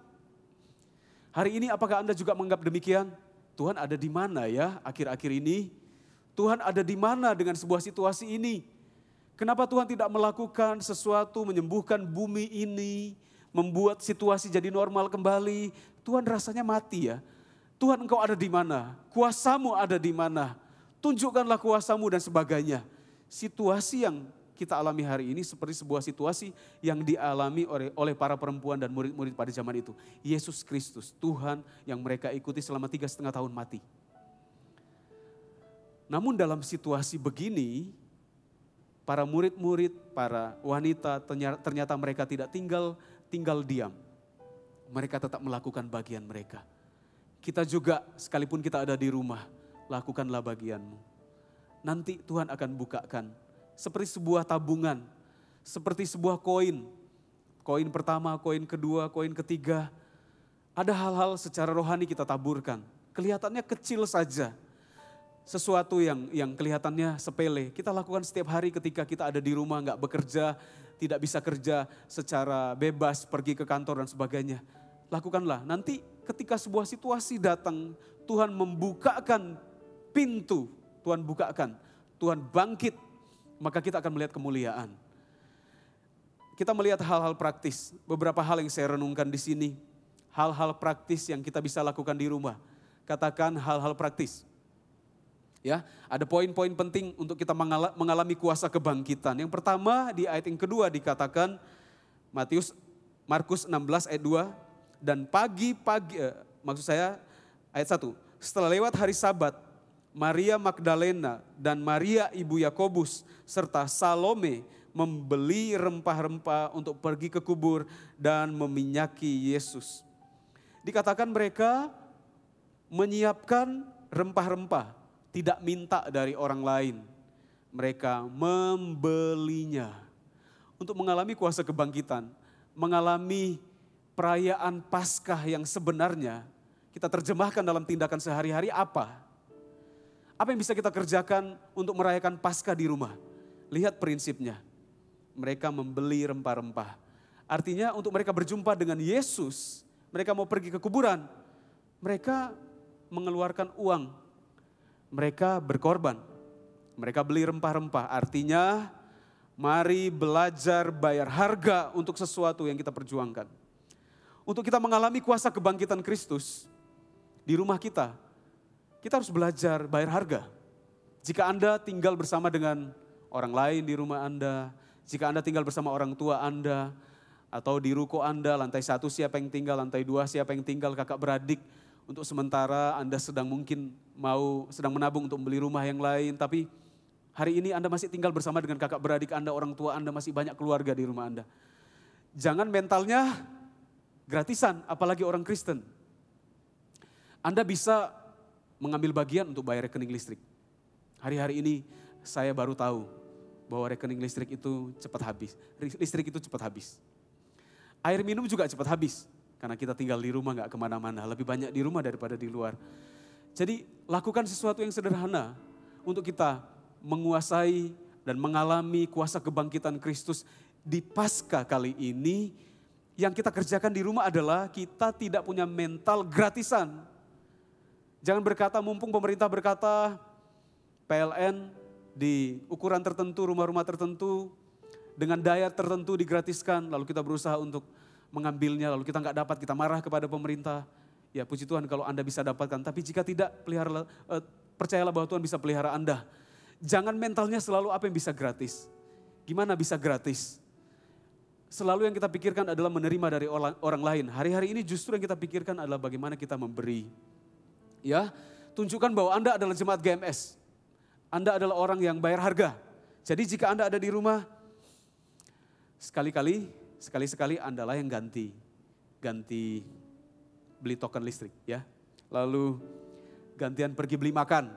Hari ini apakah Anda juga menganggap demikian? Tuhan ada di mana ya akhir-akhir ini? Tuhan ada di mana dengan sebuah situasi ini? Kenapa Tuhan tidak melakukan sesuatu menyembuhkan bumi ini, membuat situasi jadi normal kembali? Tuhan rasanya mati ya. Tuhan engkau ada di mana? Kuasamu ada di mana? Tunjukkanlah kuasamu dan sebagainya. Situasi yang kita alami hari ini seperti sebuah situasi yang dialami oleh para perempuan dan murid-murid pada zaman itu. Yesus Kristus, Tuhan yang mereka ikuti selama 3,5 tahun mati. Namun dalam situasi begini, para murid-murid, para wanita ternyata mereka tidak tinggal diam. Mereka tetap melakukan bagian mereka. Kita juga sekalipun kita ada di rumah, lakukanlah bagianmu. Nanti Tuhan akan bukakan seperti sebuah tabungan, seperti sebuah koin. Koin pertama, koin kedua, koin ketiga. Ada hal-hal secara rohani kita taburkan. Kelihatannya kecil saja. Sesuatu yang kelihatannya sepele. Kita lakukan setiap hari ketika kita ada di rumah, nggak bekerja, tidak bisa kerja secara bebas, pergi ke kantor dan sebagainya. Lakukanlah. Nanti ketika sebuah situasi datang, Tuhan membukakan pintu. Tuhan bukakan, Tuhan bangkit, maka kita akan melihat kemuliaan. Kita melihat hal-hal praktis, beberapa hal yang saya renungkan di sini. Hal-hal praktis yang kita bisa lakukan di rumah. Katakan hal-hal praktis. Ya, ada poin-poin penting untuk kita mengalami kuasa kebangkitan. Yang pertama di ayat yang kedua dikatakan, Markus 16 ayat 2, dan pagi-pagi, maksud saya ayat 1, setelah lewat hari Sabat, Maria Magdalena dan Maria ibu Yakobus serta Salome membeli rempah-rempah untuk pergi ke kubur dan meminyaki Yesus. Dikatakan mereka menyiapkan rempah-rempah, tidak minta dari orang lain. Mereka membelinya untuk mengalami kuasa kebangkitan, mengalami perayaan Paskah yang sebenarnya kita terjemahkan dalam tindakan sehari-hari apa? Apa yang bisa kita kerjakan untuk merayakan Paskah di rumah? Lihat prinsipnya. Mereka membeli rempah-rempah. Artinya untuk mereka berjumpa dengan Yesus, mereka mau pergi ke kuburan, mereka mengeluarkan uang. Mereka berkorban. Mereka beli rempah-rempah. Artinya mari belajar bayar harga untuk sesuatu yang kita perjuangkan. Untuk kita mengalami kuasa kebangkitan Kristus di rumah kita harus belajar bayar harga. Jika Anda tinggal bersama dengan orang lain di rumah Anda, jika Anda tinggal bersama orang tua Anda, atau di ruko Anda, lantai 1 siapa yang tinggal, lantai 2 siapa yang tinggal, kakak beradik, untuk sementara Anda sedang menabung untuk membeli rumah yang lain, tapi hari ini Anda masih tinggal bersama dengan kakak beradik Anda, orang tua Anda, masih banyak keluarga di rumah Anda. Jangan mentalnya gratisan, apalagi orang Kristen. Anda bisa mengambil bagian untuk bayar rekening listrik. Hari-hari ini saya baru tahu bahwa rekening listrik itu cepat habis. Listrik itu cepat habis. Air minum juga cepat habis. Karena kita tinggal di rumah, gak kemana-mana. Lebih banyak di rumah daripada di luar. Jadi lakukan sesuatu yang sederhana untuk kita menguasai dan mengalami kuasa kebangkitan Kristus di Paskah kali ini. Yang kita kerjakan di rumah adalah kita tidak punya mental gratisan. Jangan berkata, mumpung pemerintah berkata PLN di ukuran tertentu, rumah-rumah tertentu, dengan daya tertentu digratiskan, lalu kita berusaha untuk mengambilnya, lalu kita nggak dapat, kita marah kepada pemerintah. Ya puji Tuhan kalau Anda bisa dapatkan, tapi jika tidak, percayalah bahwa Tuhan bisa pelihara Anda. Jangan mentalnya selalu apa yang bisa gratis. Gimana bisa gratis? Selalu yang kita pikirkan adalah menerima dari orang lain. Hari-hari ini justru yang kita pikirkan adalah bagaimana kita memberi. Ya, tunjukkan bahwa Anda adalah jemaat GMS. Anda adalah orang yang bayar harga. Jadi jika Anda ada di rumah, sekali-sekali Andalah yang ganti beli token listrik ya. Lalu gantian pergi beli makan.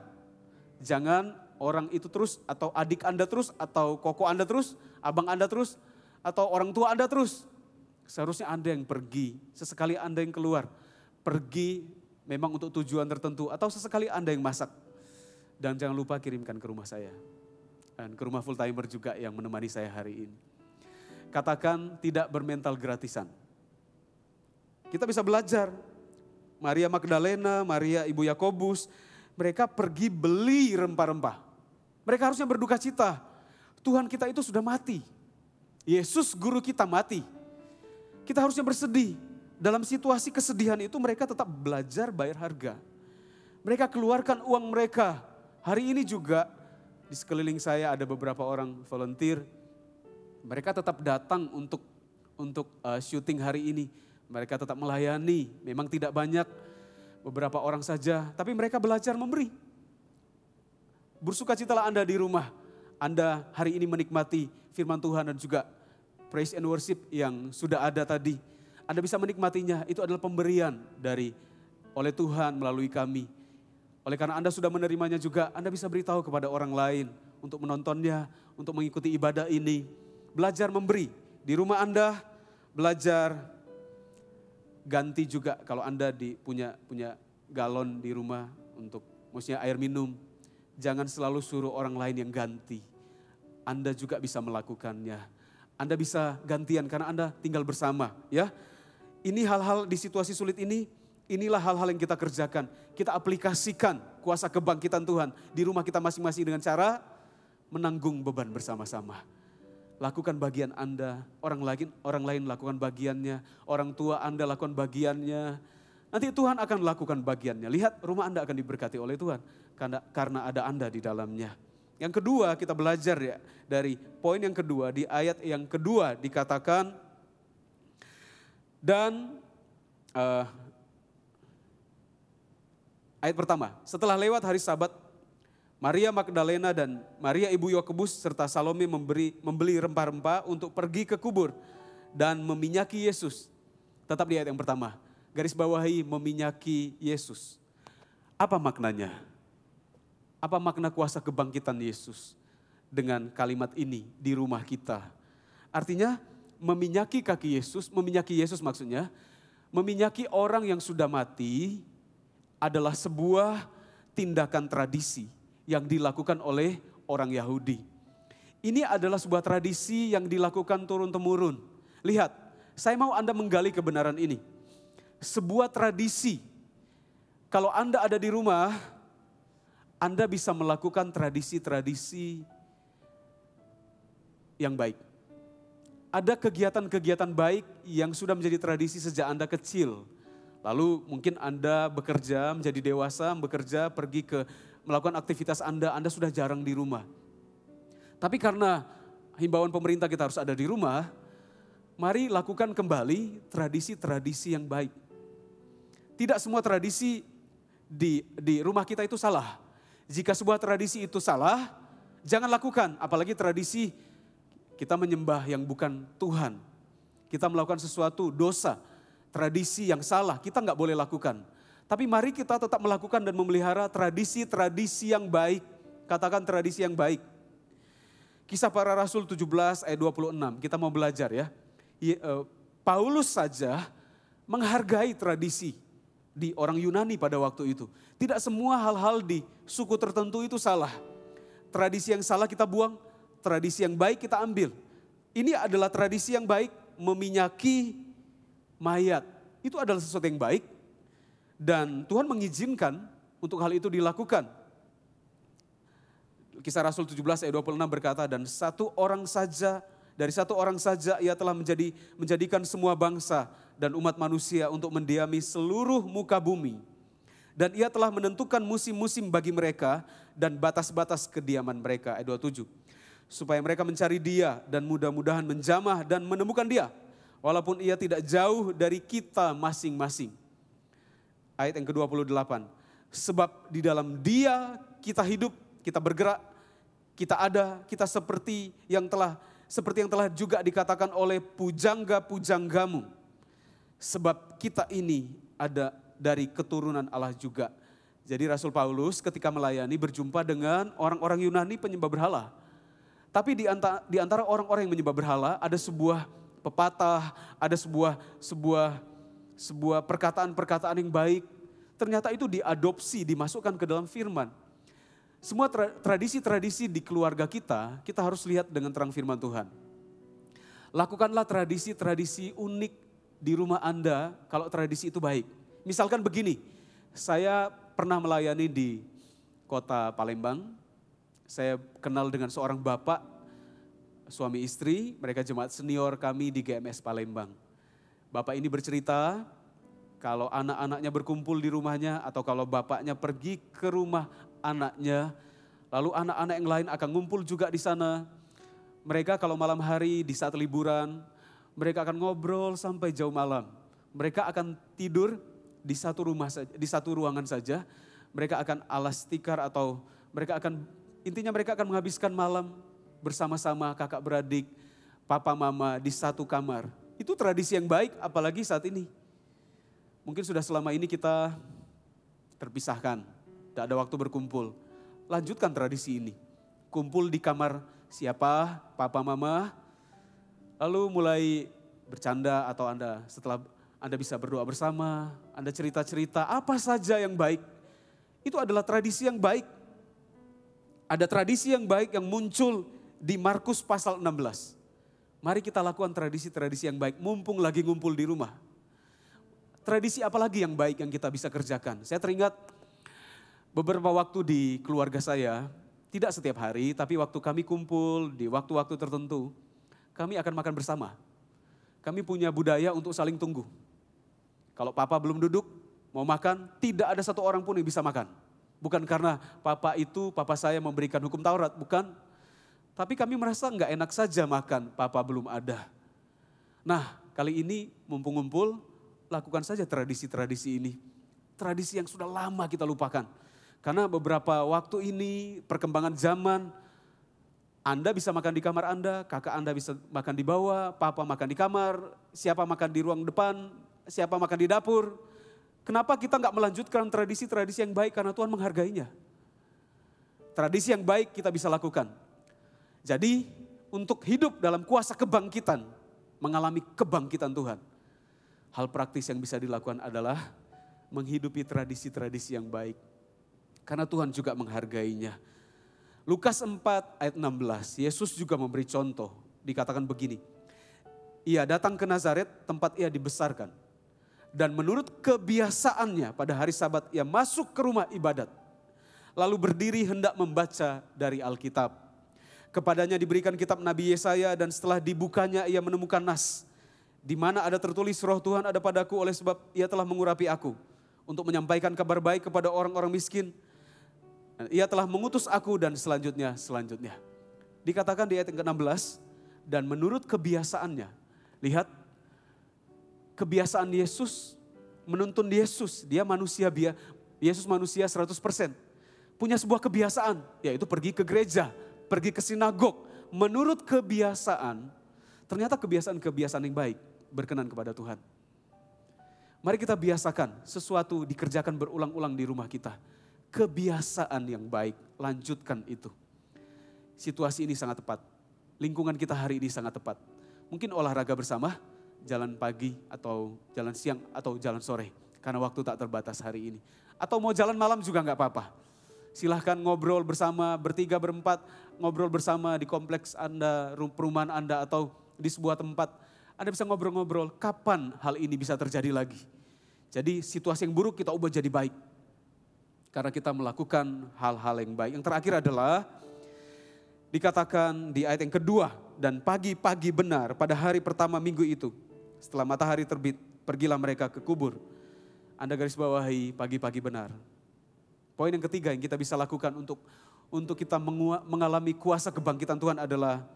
Jangan orang itu terus, atau adik Anda terus, atau koko Anda terus, abang Anda terus, atau orang tua Anda terus. Seharusnya Anda yang pergi, sesekali Anda yang keluar. Pergi memang untuk tujuan tertentu, atau sesekali Anda yang masak. Dan jangan lupa kirimkan ke rumah saya. Dan ke rumah full timer juga yang menemani saya hari ini. Katakan tidak bermental gratisan. Kita bisa belajar. Maria Magdalena, Maria Ibu Yakobus, mereka pergi beli rempah-rempah. Mereka harusnya berduka cita. Tuhan kita itu sudah mati. Yesus guru kita mati. Kita harusnya bersedih. Dalam situasi kesedihan itu mereka tetap belajar bayar harga. Mereka keluarkan uang mereka. Hari ini juga di sekeliling saya ada beberapa orang volunteer. Mereka tetap datang untuk syuting hari ini. Mereka tetap melayani, memang tidak banyak, beberapa orang saja. Tapi mereka belajar memberi. Bersukacitalah Anda di rumah. Anda hari ini menikmati firman Tuhan dan juga praise and worship yang sudah ada tadi. Anda bisa menikmatinya, itu adalah pemberian oleh Tuhan melalui kami. Oleh karena Anda sudah menerimanya juga, Anda bisa beritahu kepada orang lain untuk menontonnya, untuk mengikuti ibadah ini. Belajar memberi di rumah Anda, belajar ganti juga kalau Anda punya galon di rumah untuk maksudnya air minum. Jangan selalu suruh orang lain yang ganti. Anda juga bisa melakukannya. Anda bisa gantian karena Anda tinggal bersama ya. Ini hal-hal di situasi sulit ini, inilah hal-hal yang kita kerjakan. Kita aplikasikan kuasa kebangkitan Tuhan di rumah kita masing-masing dengan cara menanggung beban bersama-sama. Lakukan bagian Anda, orang lain lakukan bagiannya, orang tua Anda lakukan bagiannya. Nanti Tuhan akan lakukan bagiannya. Lihat rumah Anda akan diberkati oleh Tuhan karena ada Anda di dalamnya. Yang kedua kita belajar ya dari poin yang kedua di ayat yang kedua dikatakan dan ayat pertama, setelah lewat hari Sabat, Maria Magdalena dan Maria Ibu Yakobus serta Salome membeli rempah-rempah untuk pergi ke kubur dan meminyaki Yesus. Tetap di ayat yang pertama, garis bawahi meminyaki Yesus. Apa maknanya? Apa makna kuasa kebangkitan Yesus dengan kalimat ini di rumah kita? Artinya meminyaki kaki Yesus, meminyaki Yesus maksudnya, meminyaki orang yang sudah mati adalah sebuah tindakan tradisi yang dilakukan oleh orang Yahudi. Ini adalah sebuah tradisi yang dilakukan turun-temurun. Lihat, saya mau Anda menggali kebenaran ini. Sebuah tradisi, kalau Anda ada di rumah, Anda bisa melakukan tradisi-tradisi yang baik. Ada kegiatan-kegiatan baik yang sudah menjadi tradisi sejak Anda kecil. Lalu mungkin Anda bekerja, menjadi dewasa, bekerja, pergi melakukan aktivitas Anda sudah jarang di rumah. Tapi karena himbauan pemerintah kita harus ada di rumah, mari lakukan kembali tradisi-tradisi yang baik. Tidak semua tradisi di rumah kita itu salah. Jika sebuah tradisi itu salah, jangan lakukan. Apalagi tradisi kita menyembah yang bukan Tuhan. Kita melakukan sesuatu dosa, tradisi yang salah, kita nggak boleh lakukan. Tapi mari kita tetap melakukan dan memelihara tradisi-tradisi yang baik. Katakan tradisi yang baik. Kisah Para Rasul 17 ayat 26, kita mau belajar ya. Paulus saja menghargai tradisi di orang Yunani pada waktu itu. Tidak semua hal-hal di suku tertentu itu salah. Tradisi yang salah kita buang, tradisi yang baik kita ambil. Ini adalah tradisi yang baik, meminyaki mayat. Itu adalah sesuatu yang baik. Dan Tuhan mengizinkan untuk hal itu dilakukan. Kisah Rasul 17 ayat 26 berkata, dan dari satu orang saja ia telah menjadikan semua bangsa dan umat manusia untuk mendiami seluruh muka bumi. Dan ia telah menentukan musim-musim bagi mereka dan batas-batas kediaman mereka. Ayat 27. Supaya mereka mencari Dia dan mudah-mudahan menjamah dan menemukan Dia. Walaupun ia tidak jauh dari kita masing-masing. Ayat yang ke-28. Sebab di dalam Dia kita hidup kita bergerak, kita ada, kita seperti yang telah juga dikatakan oleh pujangga-pujanggamu. Sebab kita ini ada dari keturunan Allah juga. Jadi Rasul Paulus ketika melayani berjumpa dengan orang-orang Yunani penyembah berhala. Tapi di antara orang-orang yang menyembah berhala ada sebuah pepatah, ada sebuah perkataan-perkataan yang baik. Ternyata itu diadopsi, dimasukkan ke dalam firman. Semua tradisi-tradisi di keluarga kita harus lihat dengan terang firman Tuhan. Lakukanlah tradisi-tradisi unik di rumah Anda kalau tradisi itu baik. Misalkan begini, saya pernah melayani di kota Palembang. Saya kenal dengan seorang bapak, suami istri, mereka jemaat senior kami di GMS Palembang. Bapak ini bercerita kalau anak-anaknya berkumpul di rumahnya atau kalau bapaknya pergi ke rumah anaknya, lalu anak-anak yang lain akan ngumpul juga di sana. Mereka kalau malam hari di saat liburan, mereka akan ngobrol sampai jauh malam. Mereka akan tidur di satu ruangan saja. Mereka akan alas tikar atau mereka akan menghabiskan malam bersama-sama kakak beradik, papa mama di satu kamar. Itu tradisi yang baik apalagi saat ini. Mungkin sudah selama ini kita terpisahkan, tidak ada waktu berkumpul. Lanjutkan tradisi ini. Kumpul di kamar siapa, papa mama, lalu mulai bercanda atau setelah Anda bisa berdoa bersama, Anda cerita-cerita apa saja yang baik. Itu adalah tradisi yang baik. Ada tradisi yang baik yang muncul di Markus pasal 16. Mari kita lakukan tradisi-tradisi yang baik, mumpung lagi ngumpul di rumah. Tradisi apa lagi yang baik yang kita bisa kerjakan? Saya teringat beberapa waktu di keluarga saya, tidak setiap hari, tapi waktu kami kumpul di waktu-waktu tertentu, kami akan makan bersama. Kami punya budaya untuk saling tunggu. Kalau papa belum duduk, mau makan, tidak ada satu orang pun yang bisa makan. Bukan karena papa saya memberikan hukum Taurat, bukan. Tapi kami merasa enggak enak saja makan, papa belum ada. Nah, kali ini mumpung ngumpul, lakukan saja tradisi-tradisi ini. Tradisi yang sudah lama kita lupakan. Karena beberapa waktu ini, perkembangan zaman, Anda bisa makan di kamar Anda, kakak Anda bisa makan di bawah, papa makan di kamar, siapa makan di ruang depan, siapa makan di dapur. Kenapa kita enggak melanjutkan tradisi-tradisi yang baik? Karena Tuhan menghargainya. Tradisi yang baik kita bisa lakukan. Jadi untuk hidup dalam kuasa kebangkitan, mengalami kebangkitan Tuhan. Hal praktis yang bisa dilakukan adalah menghidupi tradisi-tradisi yang baik. Karena Tuhan juga menghargainya. Lukas 4 ayat 16, Yesus juga memberi contoh. Dikatakan begini, ia datang ke Nazaret tempat ia dibesarkan. Dan menurut kebiasaannya pada hari Sabat ia masuk ke rumah ibadat. Lalu berdiri hendak membaca dari Alkitab. Kepadanya diberikan kitab Nabi Yesaya dan setelah dibukanya ia menemukan nas. Di mana ada tertulis roh Tuhan ada padaku oleh sebab ia telah mengurapi aku. Untuk menyampaikan kabar baik kepada orang-orang miskin. Ia telah mengutus aku dan selanjutnya. Dikatakan di ayat yang ke-16 dan menurut kebiasaannya. Lihat kebiasaan Yesus, menuntun Yesus, dia manusia, Yesus manusia 100%. Punya sebuah kebiasaan, yaitu pergi ke gereja, pergi ke sinagog. Menurut kebiasaan, ternyata kebiasaan-kebiasaan yang baik, berkenan kepada Tuhan. Mari kita biasakan sesuatu dikerjakan berulang-ulang di rumah kita. Kebiasaan yang baik, lanjutkan itu. Situasi ini sangat tepat, lingkungan kita hari ini sangat tepat. Mungkin olahraga bersama, jalan pagi atau jalan siang atau jalan sore. Karena waktu tak terbatas hari ini. Atau mau jalan malam juga gak apa-apa. Silahkan ngobrol bersama, bertiga, berempat. Ngobrol bersama di kompleks Anda, perumahan Anda atau di sebuah tempat. Anda bisa ngobrol-ngobrol, kapan hal ini bisa terjadi lagi. Jadi situasi yang buruk kita ubah jadi baik. Karena kita melakukan hal-hal yang baik. Yang terakhir adalah dikatakan di ayat yang kedua. Dan pagi-pagi benar pada hari pertama minggu itu. Setelah matahari terbit, pergilah mereka ke kubur. Anda garis bawahi pagi-pagi benar. Poin yang ketiga yang kita bisa lakukan untuk kita mengalami kuasa kebangkitan Tuhan adalah,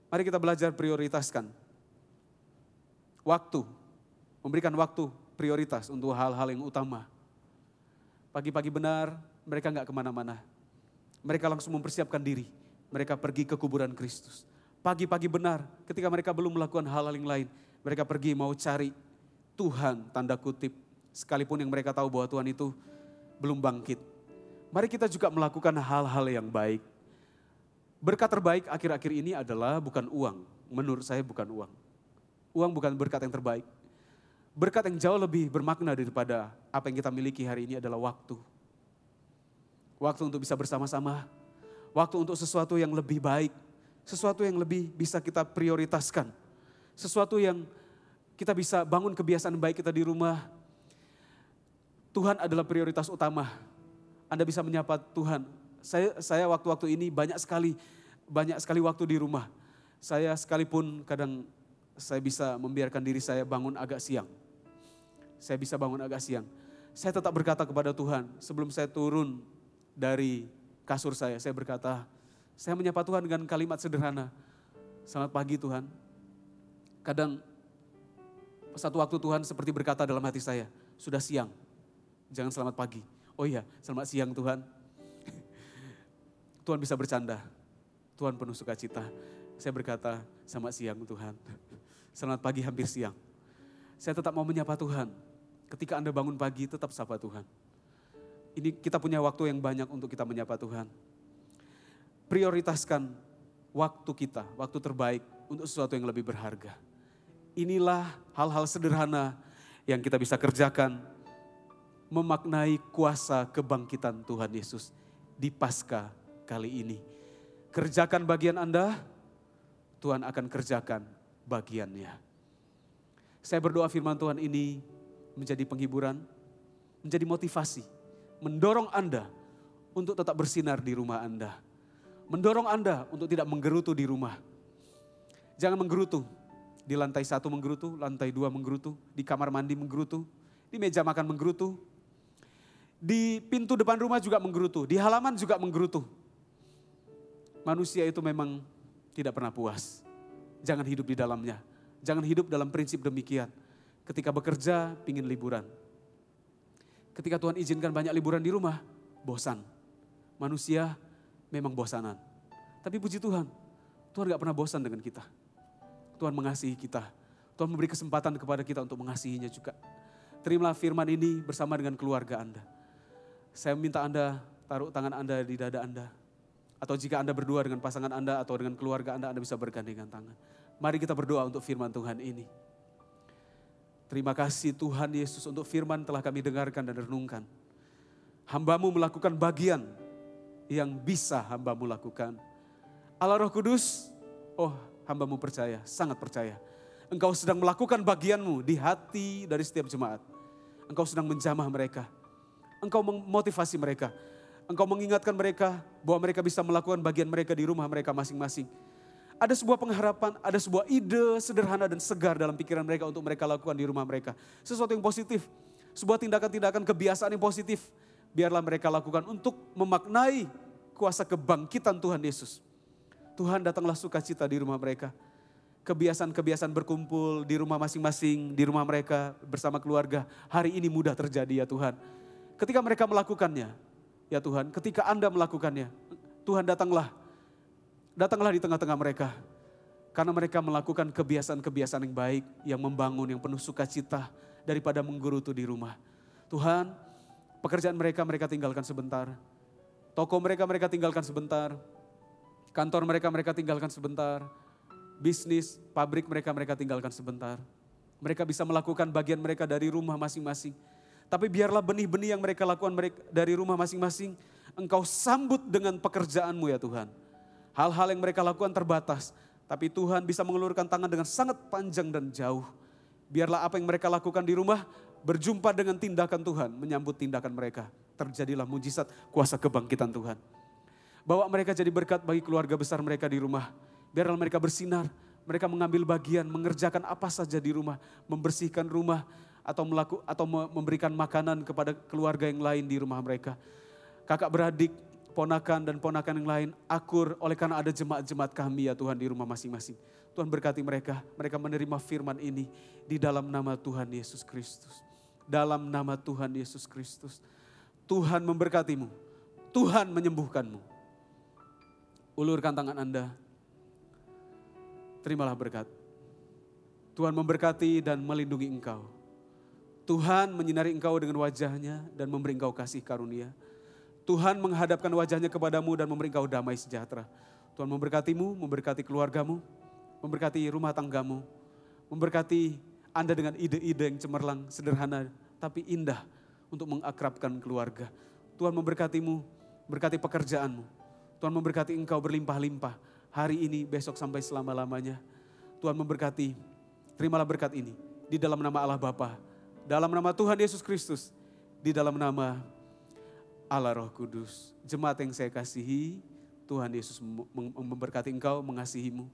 mari kita belajar prioritaskan. Waktu, memberikan waktu prioritas untuk hal-hal yang utama. Pagi-pagi benar, mereka gak kemana-mana. mereka langsung mempersiapkan diri. Mereka pergi ke kuburan Kristus. Pagi-pagi benar, ketika mereka belum melakukan hal-hal yang lain, mereka pergi mau cari Tuhan, tanda kutip. Sekalipun yang mereka tahu bahwa Tuhan itu belum bangkit. Mari kita juga melakukan hal-hal yang baik. Berkat terbaik akhir-akhir ini adalah bukan uang. Menurut saya bukan uang. Uang bukan berkat yang terbaik. Berkat yang jauh lebih bermakna daripada apa yang kita miliki hari ini adalah waktu. Waktu untuk bisa bersama-sama. Waktu untuk sesuatu yang lebih baik. Sesuatu yang lebih bisa kita prioritaskan. Sesuatu yang kita bisa bangun kebiasaan baik kita di rumah. Tuhan adalah prioritas utama. Anda bisa menyapa Tuhan. Saya waktu-waktu ini banyak sekali waktu di rumah. Saya sekalipun kadang saya bisa membiarkan diri saya bangun agak siang. Saya bisa bangun agak siang. Saya tetap berkata kepada Tuhan, sebelum saya turun dari kasur saya berkata, saya menyapa Tuhan dengan kalimat sederhana. Selamat pagi Tuhan. Kadang satu waktu Tuhan seperti berkata dalam hati saya, sudah siang, jangan selamat pagi. Oh iya, selamat siang Tuhan. Tuhan bisa bercanda, Tuhan penuh sukacita. Saya berkata, selamat siang Tuhan. Selamat pagi hampir siang. Saya tetap mau menyapa Tuhan. Ketika Anda bangun pagi, tetap sapa Tuhan. Ini kita punya waktu yang banyak untuk kita menyapa Tuhan. Prioritaskan waktu kita, waktu terbaik untuk sesuatu yang lebih berharga. Inilah hal-hal sederhana yang kita bisa kerjakan, memaknai kuasa kebangkitan Tuhan Yesus di Paskah kali ini. Kerjakan bagian Anda, Tuhan akan kerjakan bagiannya. Saya berdoa firman Tuhan ini menjadi penghiburan, menjadi motivasi, mendorong Anda untuk tetap bersinar di rumah Anda. Mendorong Anda untuk tidak menggerutu di rumah. Jangan menggerutu, di lantai 1 menggerutu, lantai 2 menggerutu, di kamar mandi menggerutu, di meja makan menggerutu, di pintu depan rumah juga menggerutu, di halaman juga menggerutu. Manusia itu memang tidak pernah puas. Jangan hidup di dalamnya. Jangan hidup dalam prinsip demikian. Ketika bekerja, pingin liburan. Ketika Tuhan izinkan banyak liburan di rumah, bosan. Manusia memang bosanan. Tapi puji Tuhan, Tuhan gak pernah bosan dengan kita. Tuhan mengasihi kita. Tuhan memberi kesempatan kepada kita untuk mengasihinya juga. Terimalah firman ini bersama dengan keluarga Anda. Saya minta Anda taruh tangan Anda di dada Anda. Atau jika Anda berdua dengan pasangan Anda atau dengan keluarga Anda bisa bergandengan tangan. Mari kita berdoa untuk firman Tuhan ini. Terima kasih Tuhan Yesus untuk firman telah kami dengarkan dan renungkan. Hamba-Mu melakukan bagian yang bisa hamba-Mu lakukan. Allah Roh Kudus, hamba-Mu percaya, sangat percaya. Engkau sedang melakukan bagian-Mu di hati dari setiap jemaat. Engkau sedang menjamah mereka. Engkau memotivasi mereka. Engkau mengingatkan mereka bahwa mereka bisa melakukan bagian mereka di rumah mereka masing-masing. Ada sebuah pengharapan, ada sebuah ide sederhana dan segar dalam pikiran mereka untuk mereka lakukan di rumah mereka. Sesuatu yang positif, sebuah tindakan-tindakan kebiasaan yang positif. Biarlah mereka lakukan untuk memaknai kuasa kebangkitan Tuhan Yesus. Tuhan datanglah sukacita di rumah mereka. Kebiasaan-kebiasaan berkumpul di rumah masing-masing, di rumah mereka bersama keluarga. Hari ini mudah terjadi ya Tuhan. Ketika mereka melakukannya, ya Tuhan, ketika Anda melakukannya, Tuhan datanglah di tengah-tengah mereka. Karena mereka melakukan kebiasaan-kebiasaan yang baik, yang membangun, yang penuh sukacita daripada menggerutu di rumah. Tuhan, pekerjaan mereka tinggalkan sebentar. Toko mereka tinggalkan sebentar. Kantor mereka tinggalkan sebentar. Bisnis, pabrik mereka tinggalkan sebentar. Mereka bisa melakukan bagian mereka dari rumah masing-masing. Tapi biarlah benih-benih yang mereka lakukan dari rumah masing-masing, Engkau sambut dengan pekerjaan-Mu ya Tuhan. Hal-hal yang mereka lakukan terbatas, tapi Tuhan bisa mengulurkan tangan dengan sangat panjang dan jauh. Biarlah apa yang mereka lakukan di rumah berjumpa dengan tindakan Tuhan, menyambut tindakan mereka. Terjadilah mujizat kuasa kebangkitan Tuhan. Bawa mereka jadi berkat bagi keluarga besar mereka di rumah. Biarlah mereka bersinar, mereka mengambil bagian, mengerjakan apa saja di rumah, membersihkan rumah, atau memberikan makanan kepada keluarga yang lain di rumah mereka. Kakak beradik, ponakan dan ponakan yang lain akur oleh karena ada jemaat-jemaat kami ya Tuhan di rumah masing-masing. Tuhan berkati mereka menerima firman ini di dalam nama Tuhan Yesus Kristus. Dalam nama Tuhan Yesus Kristus. Tuhan memberkatimu, Tuhan menyembuhkanmu. Ulurkan tangan Anda. Terimalah berkat. Tuhan memberkati dan melindungi engkau. Tuhan menyinari engkau dengan wajahnya dan memberi engkau kasih karunia. Tuhan menghadapkan wajahnya kepadamu dan memberi engkau damai sejahtera. Tuhan memberkatimu, memberkati keluargamu, memberkati rumah tanggamu, memberkati Anda dengan ide-ide yang cemerlang, sederhana, tapi indah untuk mengakrabkan keluarga. Tuhan memberkatimu, berkati pekerjaanmu. Tuhan memberkati engkau berlimpah-limpah hari ini, besok sampai selama-lamanya. Tuhan memberkati, terimalah berkat ini di dalam nama Allah Bapa, dalam nama Tuhan Yesus Kristus, di dalam nama Allah Roh Kudus. Jemaat yang saya kasihi, Tuhan Yesus memberkati engkau, mengasihimu.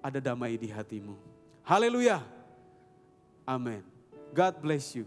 Ada damai di hatimu. Haleluya. Amin. God bless you.